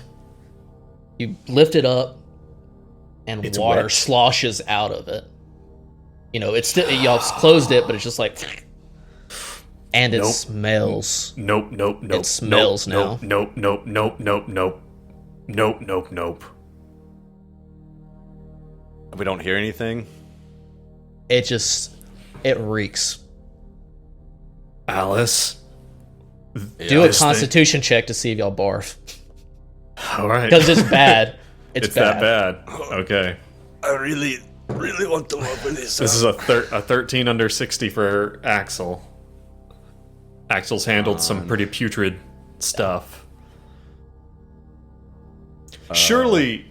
You lift it up, and water sloshes out of it. It's still, y'all closed it, but it's just like, and it smells. Nope. It smells now. Nope. We don't hear anything? It reeks. Alice, do a constitution check to see if y'all barf. All right. Because it's bad. It's bad. That bad. Okay. I really want to open this. This is a 13 under 60 for Axel. Axel's handled some pretty putrid stuff. Surely,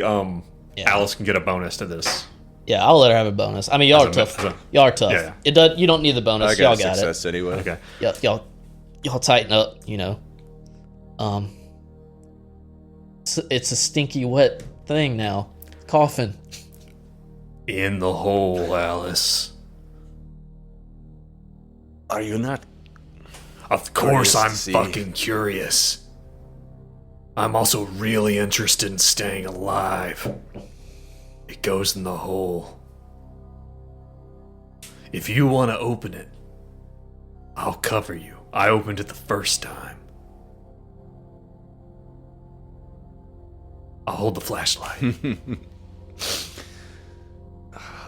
Alice can get a bonus to this. Yeah, I'll let her have a bonus. I mean, y'all are tough. Y'all are tough. Yeah. It does. You don't need the bonus. I Y'all got a got success it. anyway. Okay. Y'all tighten up. You know. It's a stinky, wet thing now. Coffin. In the hole, Alice. Are you not? Of course Curious I'm to see. fucking curious. I'm also really interested in staying alive. It goes in the hole. If you want to open it, I'll cover you. I opened it the first time. I'll hold the flashlight.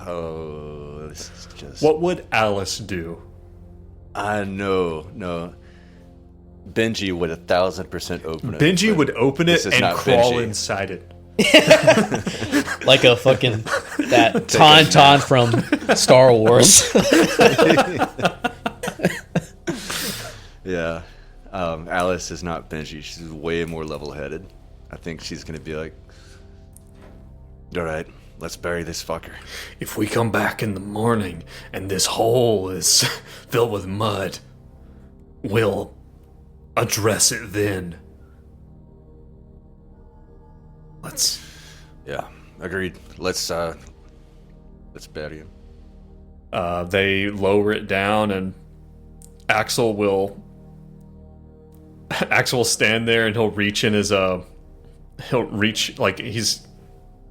Oh, this is just. What would Alice do? I know, no. Benji would 1,000% open it. Benji but would open it this is and not crawl Benji. inside it. Like a fucking that Tauntaun from Star Wars. Yeah. Alice is not Benji. She's way more level-headed. I think she's gonna be like, all right, let's bury this fucker. If we come back in the morning and this hole is filled with mud, we'll address it then. Let's... Yeah, agreed. Let's bury him. They lower it down and Axel will stand there and he'll reach in his he'll reach, like, he's,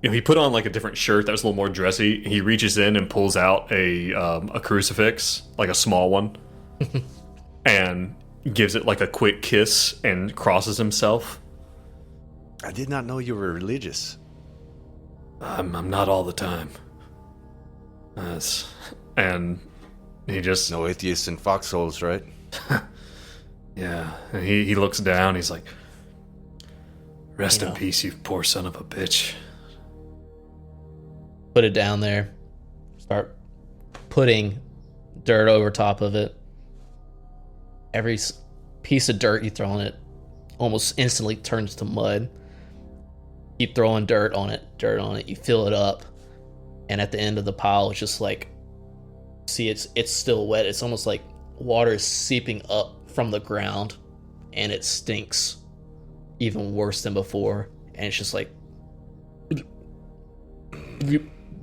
you know, he put on like a different shirt that was a little more dressy. He reaches in and pulls out a crucifix, like a small one, and gives it like a quick kiss and crosses himself. I did not know you were religious. I'm not all the time. And he just... No atheists in foxholes, right? Yeah, and he looks down, he's like, rest You in know. peace, you poor son of a bitch. Put it down there. Start putting dirt over top of it. Every piece of dirt you throw on it almost instantly turns to mud. Keep throwing dirt on it. You fill it up, and at the end of the pile, it's just like, see, it's still wet. It's almost like water is seeping up from the ground, and it stinks even worse than before. And it's just like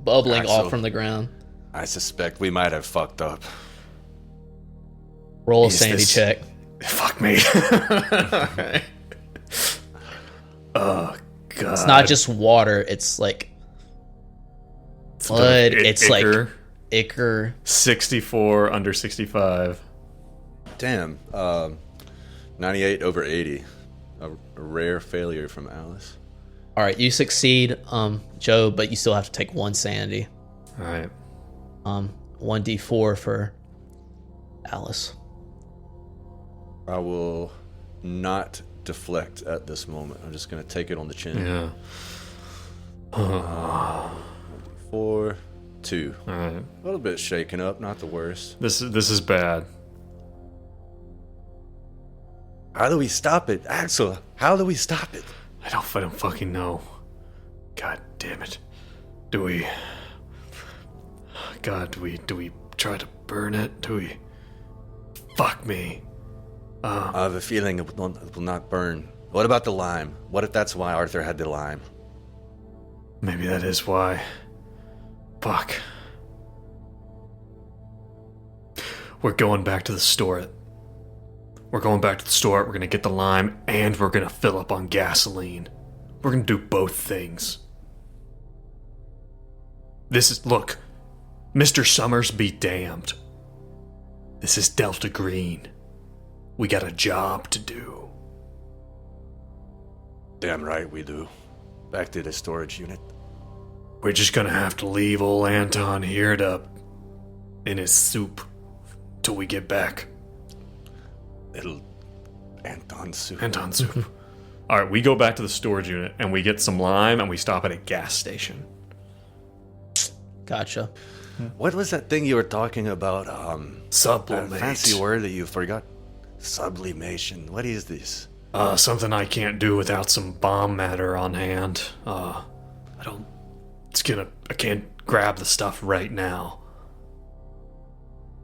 bubbling Axel. off from the ground. I suspect we might have fucked up. Roll a Is sanity this- check. Fuck me. Oh, God. It's not just water. It's like blood. It's like ichor. 64 under 65. Damn. 98 over 80. A rare failure from Alice. All right, you succeed, Joe, but you still have to take one sanity. All right. 1d4 for Alice. I will not deflect at this moment. I'm just going to take it on the chin. Yeah. 4, 2. All right. A little bit shaken up, not the worst. This is bad. How do we stop it? Axel, how do we stop it? I don't fucking know. God damn it. Do we try to burn it? Do we? Fuck me. I have a feeling it will not burn. What about the lime? What if that's why Arthur had the lime? Maybe that is why. Fuck. We're going back to the store. We're going back to the store. We're gonna get the lime, and we're gonna fill up on gasoline. We're gonna do both things. Look, Mr. Summers be damned. This is Delta Green. We got a job to do. Damn right we do. Back to the storage unit. We're just gonna have to leave old Anton here in his soup till we get back. Little Anton soup. Anton soup. All right, we go back to the storage unit and we get some lime and we stop at a gas station. Gotcha. What was that thing you were talking about? That Sublimate. fancy word that you forgot. Sublimation. What is this? Something I can't do without some bomb matter on hand. I can't grab the stuff right now.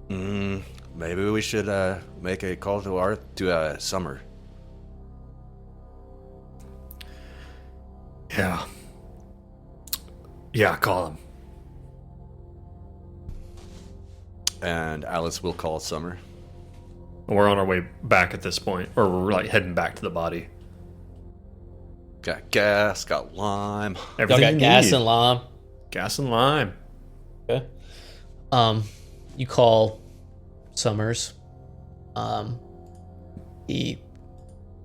Maybe we should make a call to Summer. Yeah. Yeah, call him. And Alice will call Summer. We're on our way back at this point, or we're like heading back to the body. Got gas, got lime. Y'all got gas and lime. Gas and lime. Okay. You call Summers. He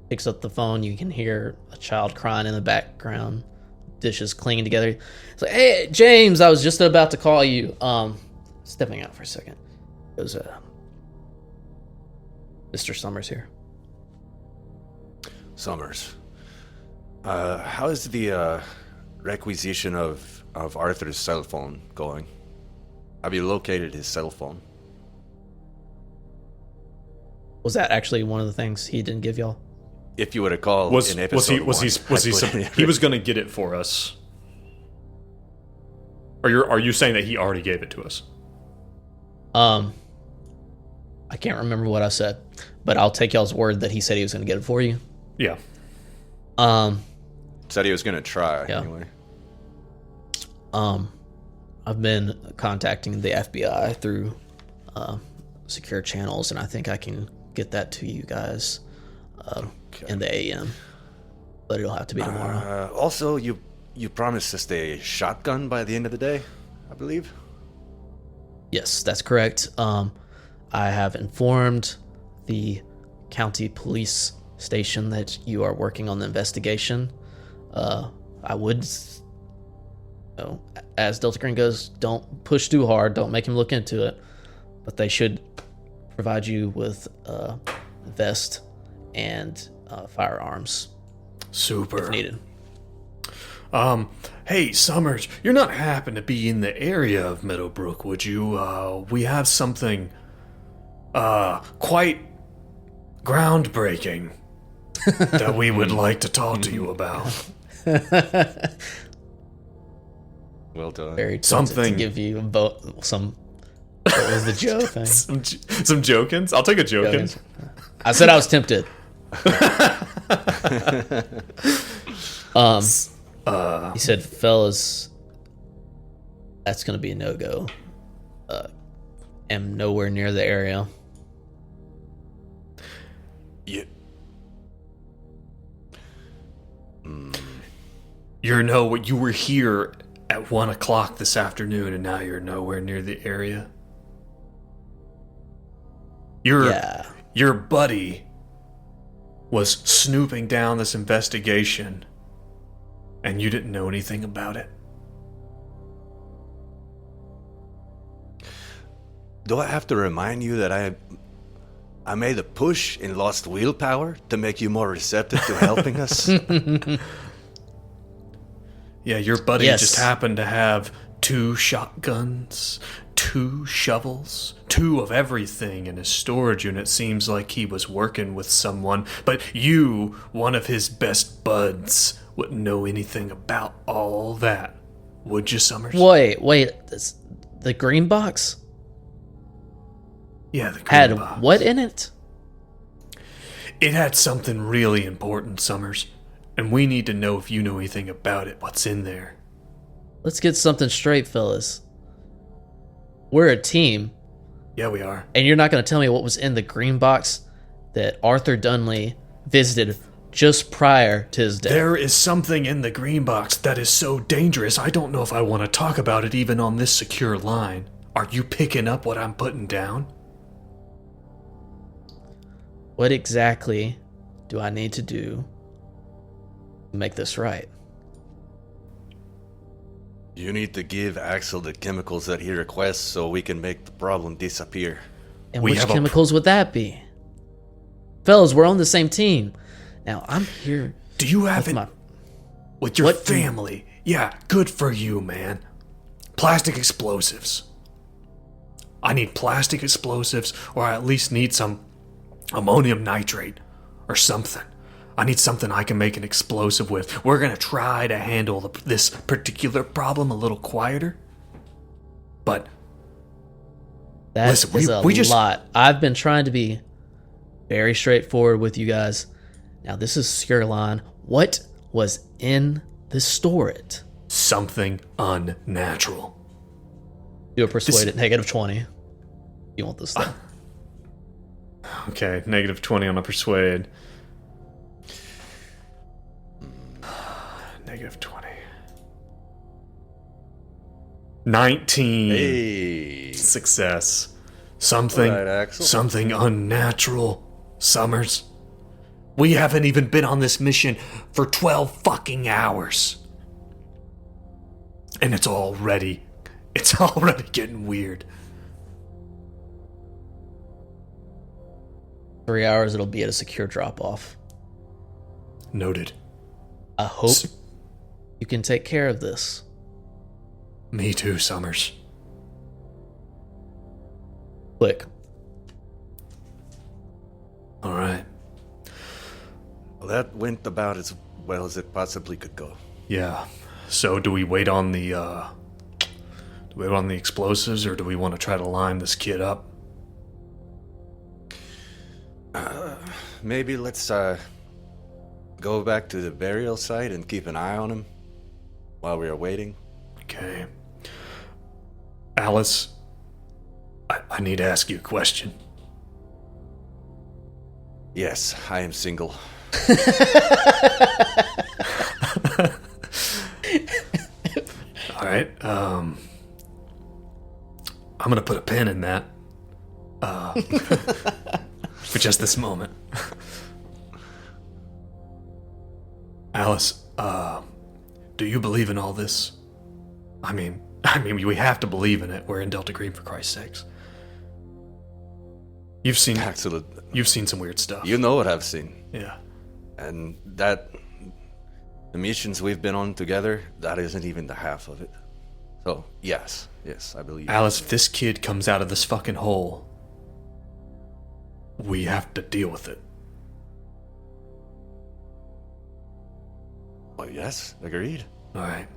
picks up the phone. You can hear a child crying in the background. Dishes clinging together. It's like, hey, James, I was just about to call you. Stepping out for a second. It was Mr. Summers here. Summers. How is the requisition of Arthur's cell phone going? Have you located his cell phone? Was that actually one of the things he didn't give y'all? If you would have called in episode he was going to get it for us? Or are you saying that he already gave it to us? I can't remember what I said, but I'll take y'all's word that he said he was going to get it for you. Yeah. Said he was going to try, yeah. Anyway. I've been contacting the FBI through secure channels, and I think I can get that to you guys in the AM. But it'll have to be tomorrow. Also, you promised us a shotgun by the end of the day, I believe? Yes, that's correct. I have informed the county police station that you are working on the investigation. I would, as Delta Green goes, don't push too hard, don't make him look into it, but they should provide you with a vest and firearms. Super. If needed. Hey, Summers, you're not happen to be in the area of Meadowbrook, would you? We have something, quite groundbreaking that we would like to talk to you about. Well done. Very tempted Something to give you some. What was the Joe thing? some jokins? I'll take a jokin. I said I was tempted. He said, fellas, that's going to be a no-go. Am nowhere near the area. You were here at 1 o'clock this afternoon, and now you're nowhere near the area. Your buddy was snooping down this investigation, and you didn't know anything about it. Do I have to remind you that I made a push and lost willpower to make you more receptive to helping us? Yeah, your buddy just happened to have 2 shotguns, 2 shovels, 2 of everything in his storage unit. Seems like he was working with someone, but you, one of his best buds, wouldn't know anything about all that, would you, Summers? Wait, the green box? Yeah, the green had box. What in it? It had something really important, Summers, and we need to know if you know anything about it, what's in there. Let's get something straight, fellas. We're a team. Yeah, we are. And you're not going to tell me what was in the green box that Arthur Dunley visited just prior to his death. There is something in the green box that is so dangerous, I don't know if I want to talk about it even on this secure line. Are you picking up what I'm putting down? What exactly do I need to do to make this right? You need to give Axel the chemicals that he requests so we can make the problem disappear. And which chemicals would that be? Fellas, we're on the same team. Now, I'm here. Do you have it with your family? Yeah, good for you, man. Plastic explosives. I need plastic explosives, or I at least need some ammonium nitrate or something. I need something I can make an explosive with. We're going to try to handle this particular problem a little quieter. But That listen, is we a just lot. I've been trying to be very straightforward with you guys. Now, this is secure line. What was in the store? It something unnatural. do a persuade at -20. You want this thing? Okay, -20 on a persuade. -20. 19. Hey. Success. Something, All right, Axel. something unnatural. Summers. We haven't even been on this mission for 12 fucking hours. And it's already getting weird. 3 hours, it'll be at a secure drop-off. Noted. I hope you can take care of this. Me too, Summers. Click. All right. Well, that went about as well as it possibly could go. Yeah. So do we wait on the explosives, or do we want to try to line this kid up? Maybe let's go back to the burial site and keep an eye on him while we are waiting. Okay. Alice, I need to ask you a question. Yes, I am single. All right. I'm gonna put a pin in that. For just this moment. Alice, do you believe in all this? I mean, we have to believe in it. We're in Delta Green, for Christ's sakes. You've seen Axel, some weird stuff. you know what I've seen. Yeah. And that, the missions we've been on together, that isn't even the half of it. So, yes, I believe. Alice, if this kid comes out of this fucking hole, we have to deal with it. Oh, yes, agreed. All right.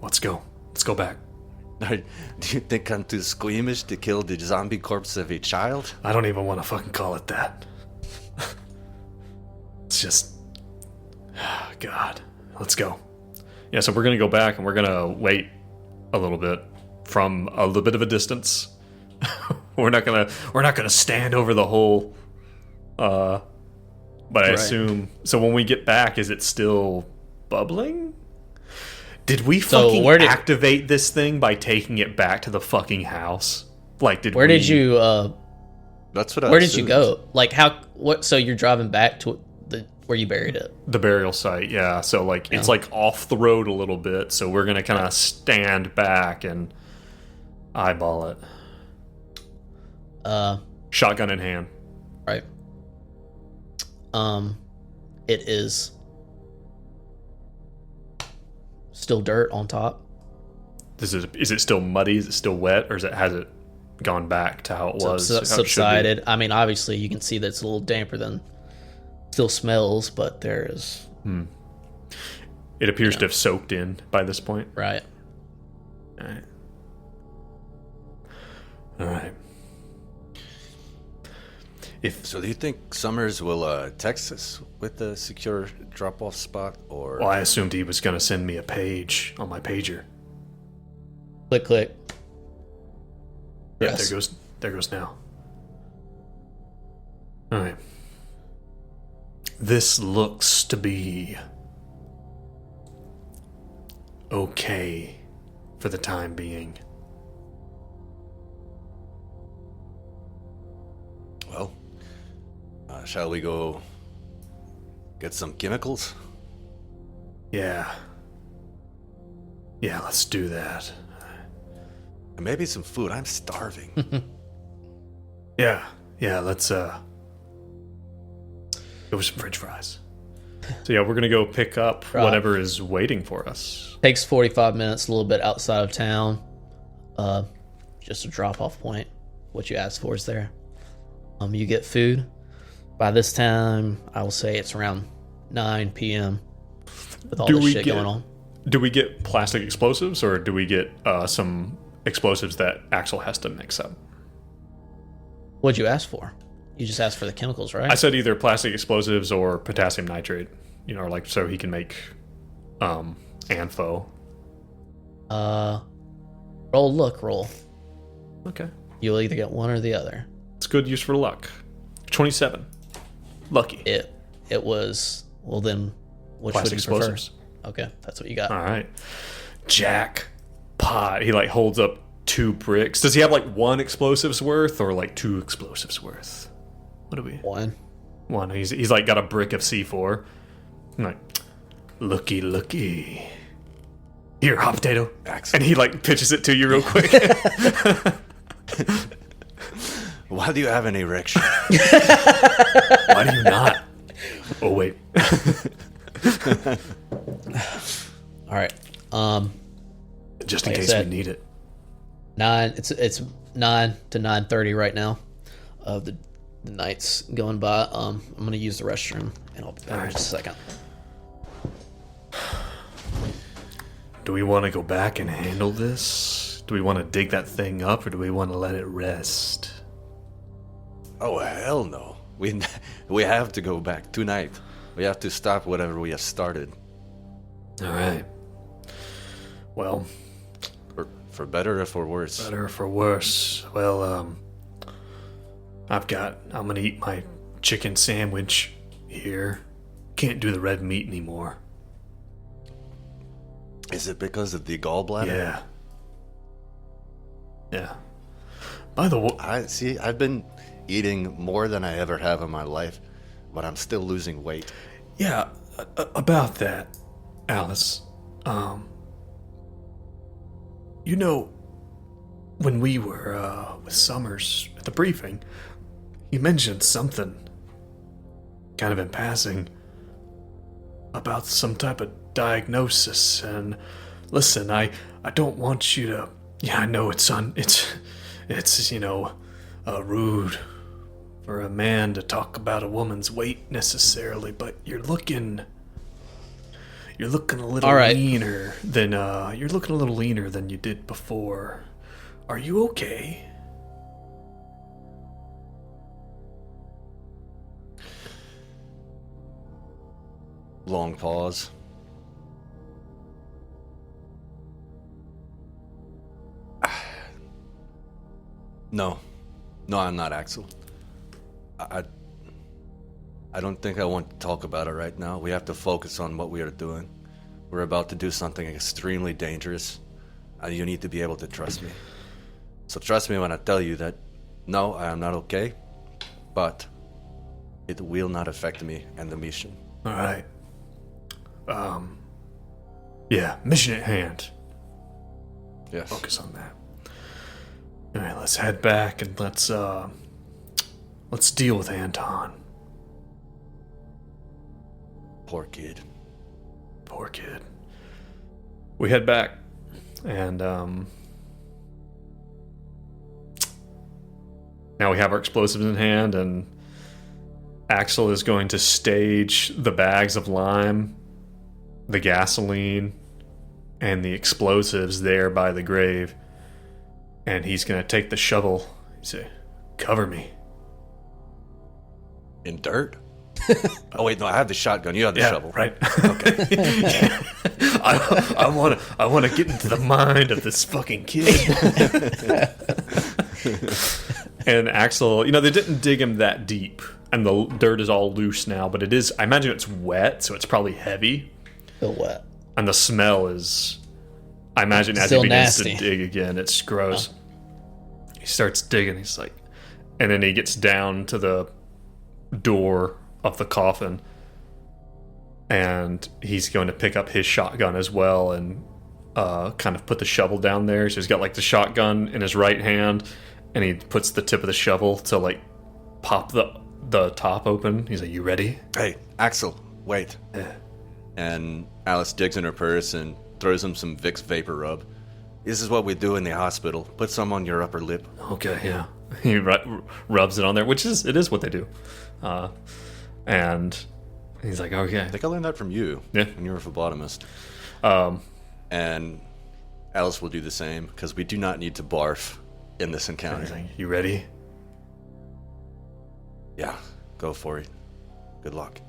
Let's go. Let's go back. Do you think I'm too squeamish to kill the zombie corpse of a child? I don't even want to fucking call it that. It's just... God. Let's go. Yeah, so we're going to go back and we're going to wait a little bit from a little bit of a distance. We're not gonna stand over the hole. But I assume... So when we get back, is it still bubbling? Did we fucking activate this thing by taking it back to the fucking house? Like, did Where did you That's what I where did you assumed. go? Like how what so you're driving back to the where you buried it? The burial site, yeah. So like it's like off the road a little bit, so we're gonna kind of stand back and eyeball it. Shotgun in hand. Right. It is still dirt on top. Is it still muddy? Is it still wet, or has it gone back to how it was? How it should be? Subsided. I mean, obviously you can see that it's a little damper than. Still smells, but there is. It appears to have soaked in by this point. Right. All right. So do you think Summers will text us with the secure drop-off spot, or? Well, I assumed he was going to send me a page on my pager. Click. Yeah, Yes. there goes now. All right. This looks to be okay for the time being. Well, shall we go get some chemicals? Yeah, let's do that. And maybe some food. I'm starving. Yeah, let's go with some french fries. So yeah, we're gonna go pick up whatever is waiting for us. Takes 45 minutes, a little bit outside of town. Just a drop-off point. What you asked for is there. You get food. By this time, I will say it's around 9 p.m. with all this shit going on. Do we get plastic explosives, or do we get some explosives that Axel has to mix up. What'd you ask for? You just asked for the chemicals, right? I said either plastic explosives or potassium nitrate. Or like so he can make Anfo. Roll. Okay. You'll either get one or the other. It's good use for luck. 27. Lucky. It was, well then, which Plastic would you prefer? explosives. Okay, that's what you got. All right. Jackpot. He like holds up 2 bricks. Does he have like 1 explosives worth or like 2 explosives worth? What do we? One. He's like got a brick of C4. I'm like, looky. Here, hot potato. Axel. And he like pitches it to you real quick. Why do you have an erection? Why do you not? Oh wait. All right. Just in Like I case said, we need it. 9. It's 9 to 9:30 right now. Of the night's going by. I'm gonna use the restroom, and I'll be back in just a second. Do we want to go back and handle this? Do we want to dig that thing up, or do we want to let it rest? Oh, hell no. We have to go back tonight. We have to stop whatever we have started. All right. Well, For better or for worse. better or for worse. Well, I'm gonna eat my chicken sandwich here. Can't do the red meat anymore. Is it because of the gallbladder? Yeah. By the way, I've been eating more than I ever have in my life, but I'm still losing weight. yeah, about that, Alice. When we were with Summers at the briefing, he mentioned something, kind of in passing, about some type of diagnosis. And listen, I don't want you to. Yeah, I know it's rude for a man to talk about a woman's weight necessarily, but you're looking a little All right. leaner than you did before. Are you okay? Long pause. No, I'm not, Axel. I don't think I want to talk about it right now. We have to focus on what we are doing. We're about to do something extremely dangerous, and you need to be able to trust me. So trust me when I tell you that, no, I am not okay, but it will not affect me and the mission. All right. Yeah, mission at hand. Yes. Focus on that. All right, let's head back and let's deal with Anton. Poor kid. Poor kid. We head back, and now we have our explosives in hand, and Axel is going to stage the bags of lime, the gasoline, and the explosives there by the grave. And he's going to take the shovel. He's say, "Cover me." In dirt? Oh wait, no, I have the shotgun. You have the shovel. Right. Okay. Yeah. I want to get into the mind of this fucking kid. And Axel, they didn't dig him that deep, and the dirt is all loose now. But it is. I imagine it's wet, so it's probably heavy. Still wet. And the smell is. I imagine as Still he begins nasty. to dig again, it's gross. He starts digging. He's like, and then he gets down to the door of the coffin, and he's going to pick up his shotgun as well and kind of put the shovel down there. So he's got like the shotgun in his right hand, and he puts the tip of the shovel to like pop the top open. He's like, "You ready?" Hey, Axel, wait. Yeah. And Alice digs in her purse and throws him some Vicks Vapor Rub. This is what we do in the hospital. Put some on your upper lip. Okay, yeah. He rubs it on there, which is what they do. And he's like, "Okay." I think I learned that from you Yeah. when you were a phlebotomist. Um, And Alice will do the same, because we do not need to barf in this encounter. You ready? Yeah, go for it. Good luck.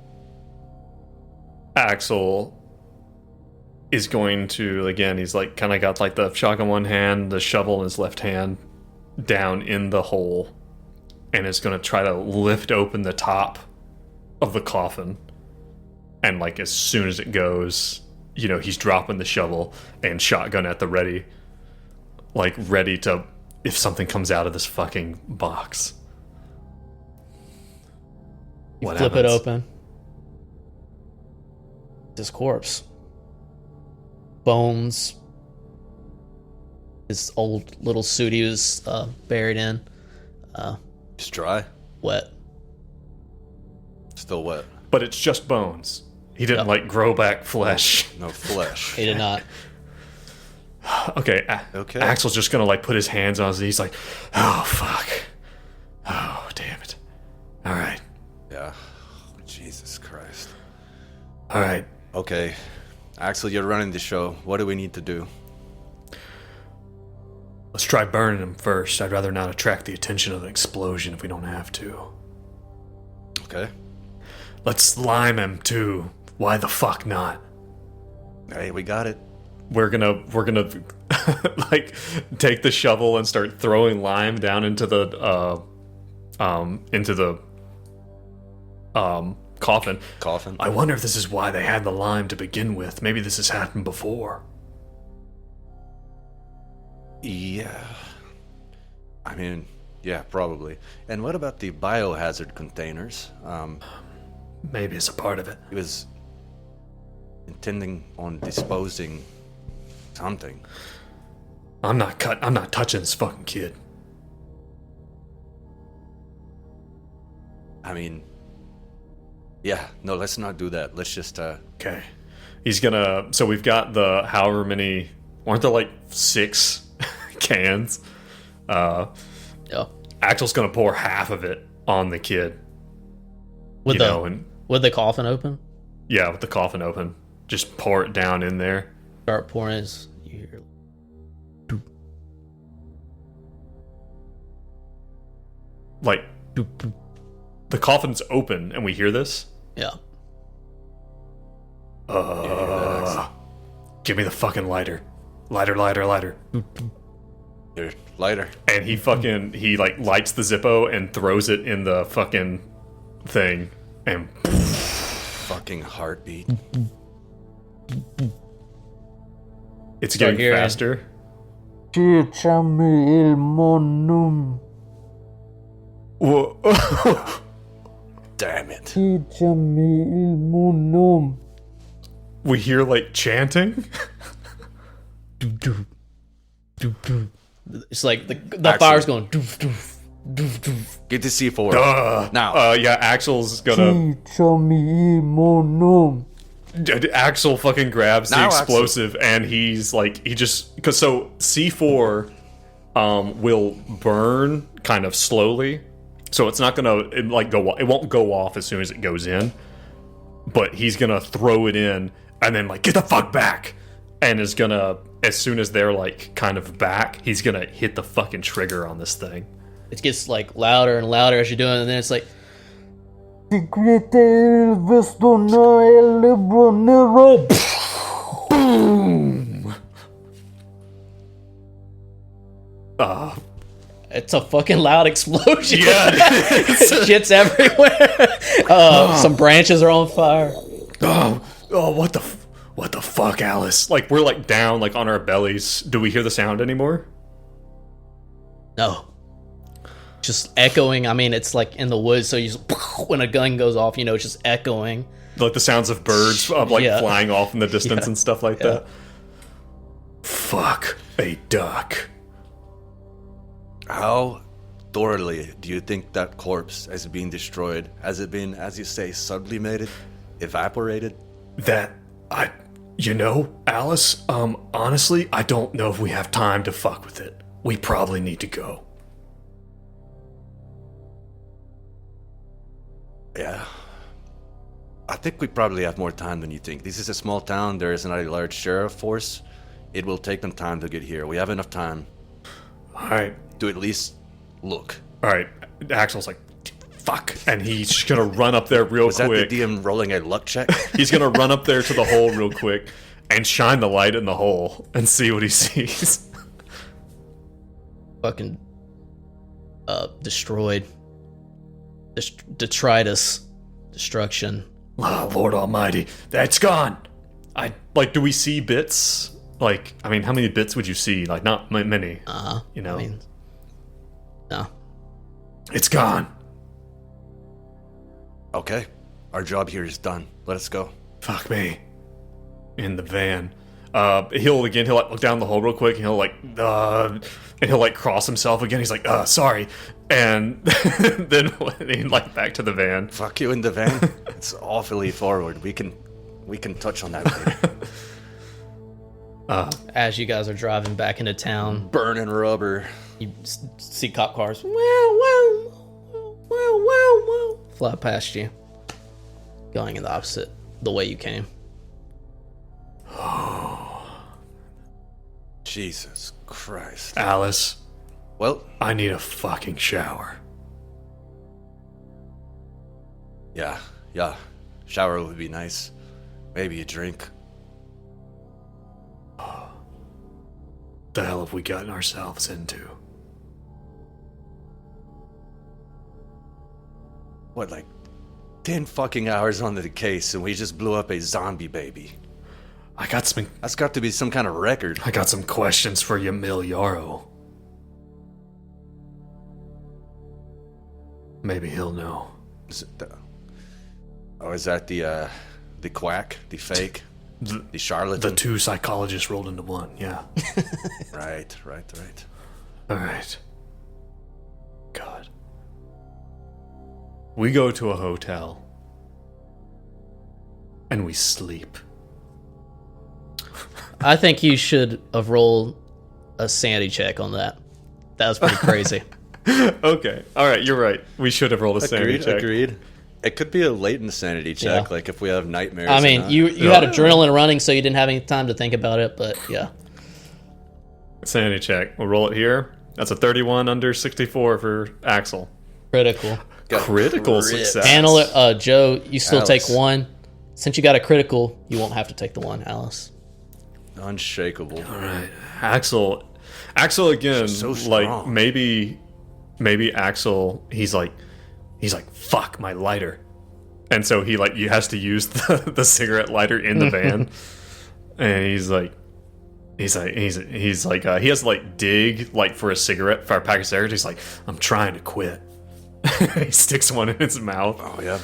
Axel is going to, again, he's like kind of got like the shotgun in one hand, the shovel in his left hand, down in the hole, and is going to try to lift open the top of the coffin. And like as soon as it goes, you know, he's dropping the shovel and shotgun at the ready, like ready to, if something comes out of this fucking box. You flip it open. His corpse. Bones. His old little suit he was buried in. It's dry. Wet. Still wet. But it's just bones. He didn't like grow back flesh. No flesh. He did not. Okay. Okay. Axel's just gonna like put his hands on his knees, like, oh fuck. Oh damn it. All right. Yeah. Jesus Christ. All right. Okay. Axel, you're running the show. What do we need to do? Let's try burning him first. I'd rather not attract the attention of an explosion if we don't have to. Okay. Let's lime him too. Why the fuck not? Hey, we got it. We're gonna like take the shovel and start throwing lime down into the coffin. Coffin. I wonder if this is why they had the lime to begin with. Maybe this has happened before. Yeah. I mean, yeah, probably. And what about the biohazard containers? Maybe it's a part of it. He was intending on disposing something. I'm not touching this fucking kid. I mean, yeah, no, let's not do that. Let's just, Okay. He's gonna, so we've got the however many, aren't there like 6 cans? Yeah. Axel's gonna pour half of it on the kid. With the coffin open? Yeah, with the coffin open. Just pour it down in there. Start pouring his. You hear. Doop, Like, doop, doop. the coffin's open and we hear this. Yeah. Give me the fucking lighter. Lighter. here, lighter. And he like lights the Zippo and throws it in the fucking thing. And Fucking heartbeat. it's Start getting hearing. faster. Whoa. Damn it. We hear like chanting. Doop, doop. Doop, doop. It's like the Axel. fire's going doof doof doof doof. Get to C4. Now. Yeah, Axel's gonna. Axel fucking grabs the Now, explosive and he's like, because so C4 will burn kind of slowly, so it's not gonna it won't go off as soon as it goes in, but he's gonna throw it in and then like get the fuck back, and is gonna, as soon as they're like kind of back, he's gonna hit the fucking trigger on this thing. It gets like louder and louder as you're doing it, and then it's like Boom. it's a fucking loud explosion. Yeah. Shit's everywhere. Some branches are on fire. Oh, what the fuck, Alice? Like, we're like down, like on our bellies. Do we hear the sound anymore? No. Just echoing. I mean, it's like in the woods, so you just, when a gun goes off, it's just echoing. Like the sounds of birds like Yeah. flying off in the distance Yeah. and stuff like Yeah. that. Fuck a duck. How thoroughly do you think that corpse has been destroyed? Has it been, as you say, sublimated? Evaporated? Alice, honestly, I don't know if we have time to fuck with it. We probably need to go. Yeah. I think we probably have more time than you think. This is a small town. There is not a large sheriff force It will take them time to get here. We have enough time All right. to at least look. All right. Axel's like, fuck. And he's just going to run up there real Was that quick. the DM rolling a luck check? He's going to run up there to the hole real quick and shine the light in the hole and see what he sees. Fucking destroyed. Detritus. Destruction. Oh, Lord Almighty. That's gone. Do we see bits? Like, I mean, how many bits would you see? Like, not many. You know? I mean, no. It's gone. Okay. Our job here is done. Let us go. Fuck me. In the van. He'll like look down the hole real quick and he'll like cross himself again. He's like, sorry. And then like back to the van. Fuck you in the van. It's awfully forward. We can touch on that later. As you guys are driving back into town, Burning rubber. you see cop cars. Wow, fly past you, going in the opposite the way you came. Jesus Christ. Alice, Well, I need a fucking shower. yeah. Shower would be nice. Maybe a drink. The hell have we gotten ourselves into? What, like 10 fucking hours onto the case and we just blew up a zombie baby? I got some That's got to be some kind of record. questions for you, Miliaro. Maybe he'll know. Is that the quack? The fake? The charlatan? The two psychologists rolled into one, yeah. Right. All right. God. We go to a hotel. And we sleep. I think you should have rolled a sanity check on that. That was pretty crazy. Okay. All right, you're right. We should have rolled a sanity check. Agreed. It could be a latent sanity check, Yeah. like if we have nightmares. I mean, or not. you had adrenaline running, so you didn't have any time to think about it. But yeah, Sanity check. We'll roll it here. That's a 31 under 64 for Axel. critical. Got Critical crit. success. Handle it, Joe. You still Alice. take one. Since you got a critical, you won't have to take the one, Alice. Unshakable. All right. Axel again, So like strong. maybe Axel, he's like fuck my lighter. And so he has to use the cigarette lighter in the van. And he has to like dig like for a cigarette, for a pack of cigarettes. He's like, I'm trying to quit. He sticks one in his mouth. Oh, yeah.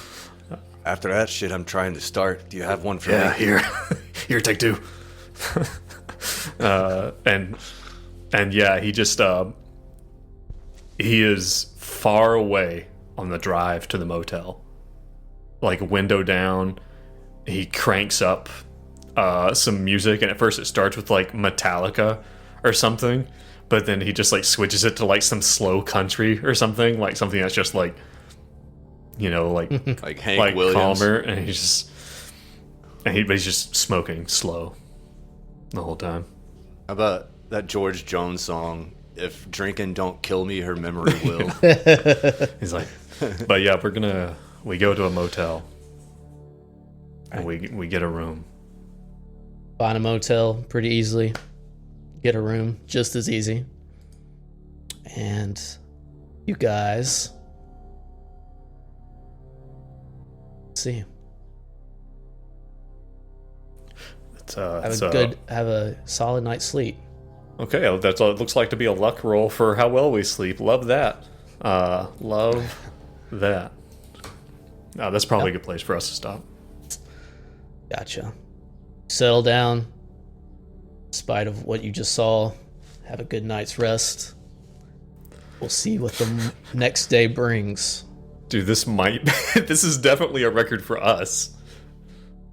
After that shit, I'm trying to start. Do you have one for Yeah, me? here, take two. And yeah, he is far away on the drive to the motel. Like window down, he cranks up some music, and at first it starts with like Metallica or something, but then he just like switches it to like some slow country or something, like something that's just like, you know, like Like Hank like Williams. calmer, and he's just smoking slow the whole time. How about that George Jones song? If drinking don't kill me, her memory will. He's like, but yeah, we go to a motel, and we get a room. Find a motel pretty easily. Get a room just as easy. And you guys see. Have a solid night's sleep. Okay, that's all it looks like to be a luck roll for how well we sleep. Love that. Love that. That's probably a good place for us to stop. Gotcha. Settle down. In spite of what you just saw, have a good night's rest. We'll see what the next day brings. Dude, this is definitely a record for us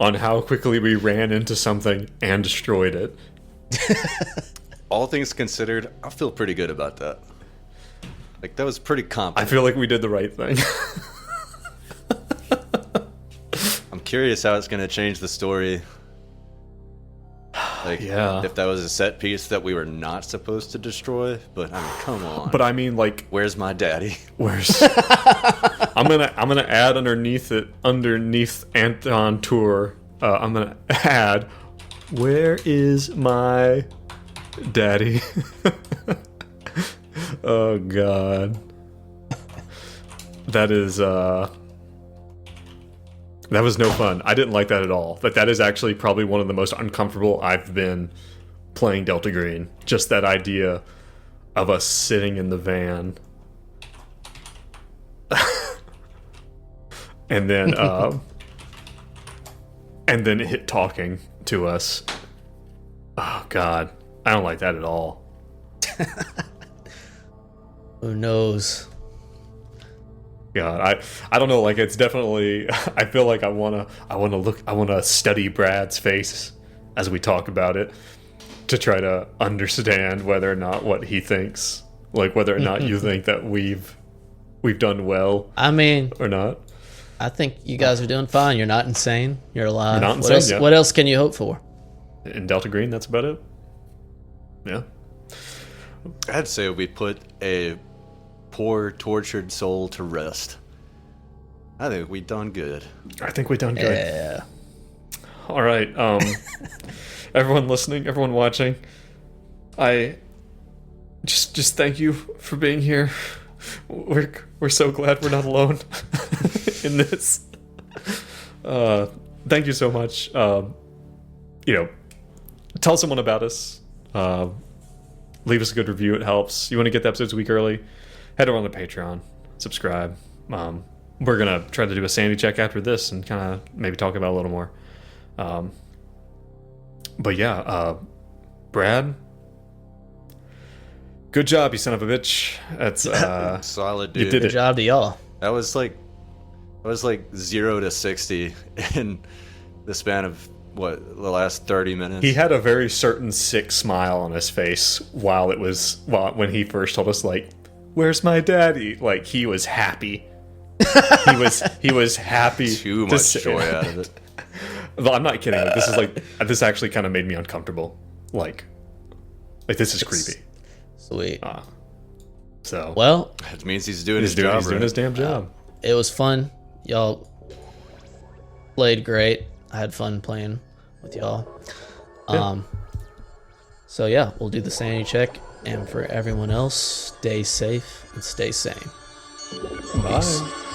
on how quickly we ran into something and destroyed it. All things considered, I feel pretty good about that. Like, that was pretty I competent. feel like we did the right thing. I'm curious how it's going to change the story. Like, Yeah. if that was a set piece that we were not supposed to destroy, but I mean, come on. But I mean, like, Where's my daddy? where's I'm gonna add underneath Anton Tour. I'm gonna add, where is my daddy? Oh God, that was no fun. I didn't like that at all. But that is actually probably one of the most uncomfortable I've been playing Delta Green. Just that idea of us sitting in the van. and then it talking to us. Oh God, I don't like that at all. Who knows? God, I don't know. Like, it's definitely. I feel like I wanna study Brad's face as we talk about it to try to understand whether or not what he thinks, like whether or not you think that we've done well. I mean, or not. I think you guys are doing fine. You're not insane. You're alive. You're not what insane, else? yeah. What else can you hope for? In Delta Green, that's about it. Yeah. I'd say we put a poor, tortured soul to rest. I think we done good. I think we done good. Yeah. All right. Everyone listening, everyone watching, I just thank you for being here. We're so glad we're not alone in this. Thank you so much. Tell someone about us. Leave us a good review. It helps. You want to get the episodes a week early? Head over on the Patreon. Subscribe. We're going to try to do a sanity check after this and kind of maybe talk about it a little more. But yeah, Brad, good job, you son of a bitch. That's Solid, dude. you did Good it. job to y'all. That was like 0 to 60 in the span of the last 30 minutes. He had a very certain sick smile on his face when he first told us, like, where's my daddy? Like, he was happy. he was happy. Too to much say joy that. out of it. Well, I'm not kidding. This actually kind of made me uncomfortable. Like this is creepy. Sweet. So Well, It means he's doing he's his job. doing right? his damn job. it was fun. Y'all played great. I had fun playing with y'all. So yeah, we'll do the sanity check. And for everyone else, stay safe and stay sane. Bye.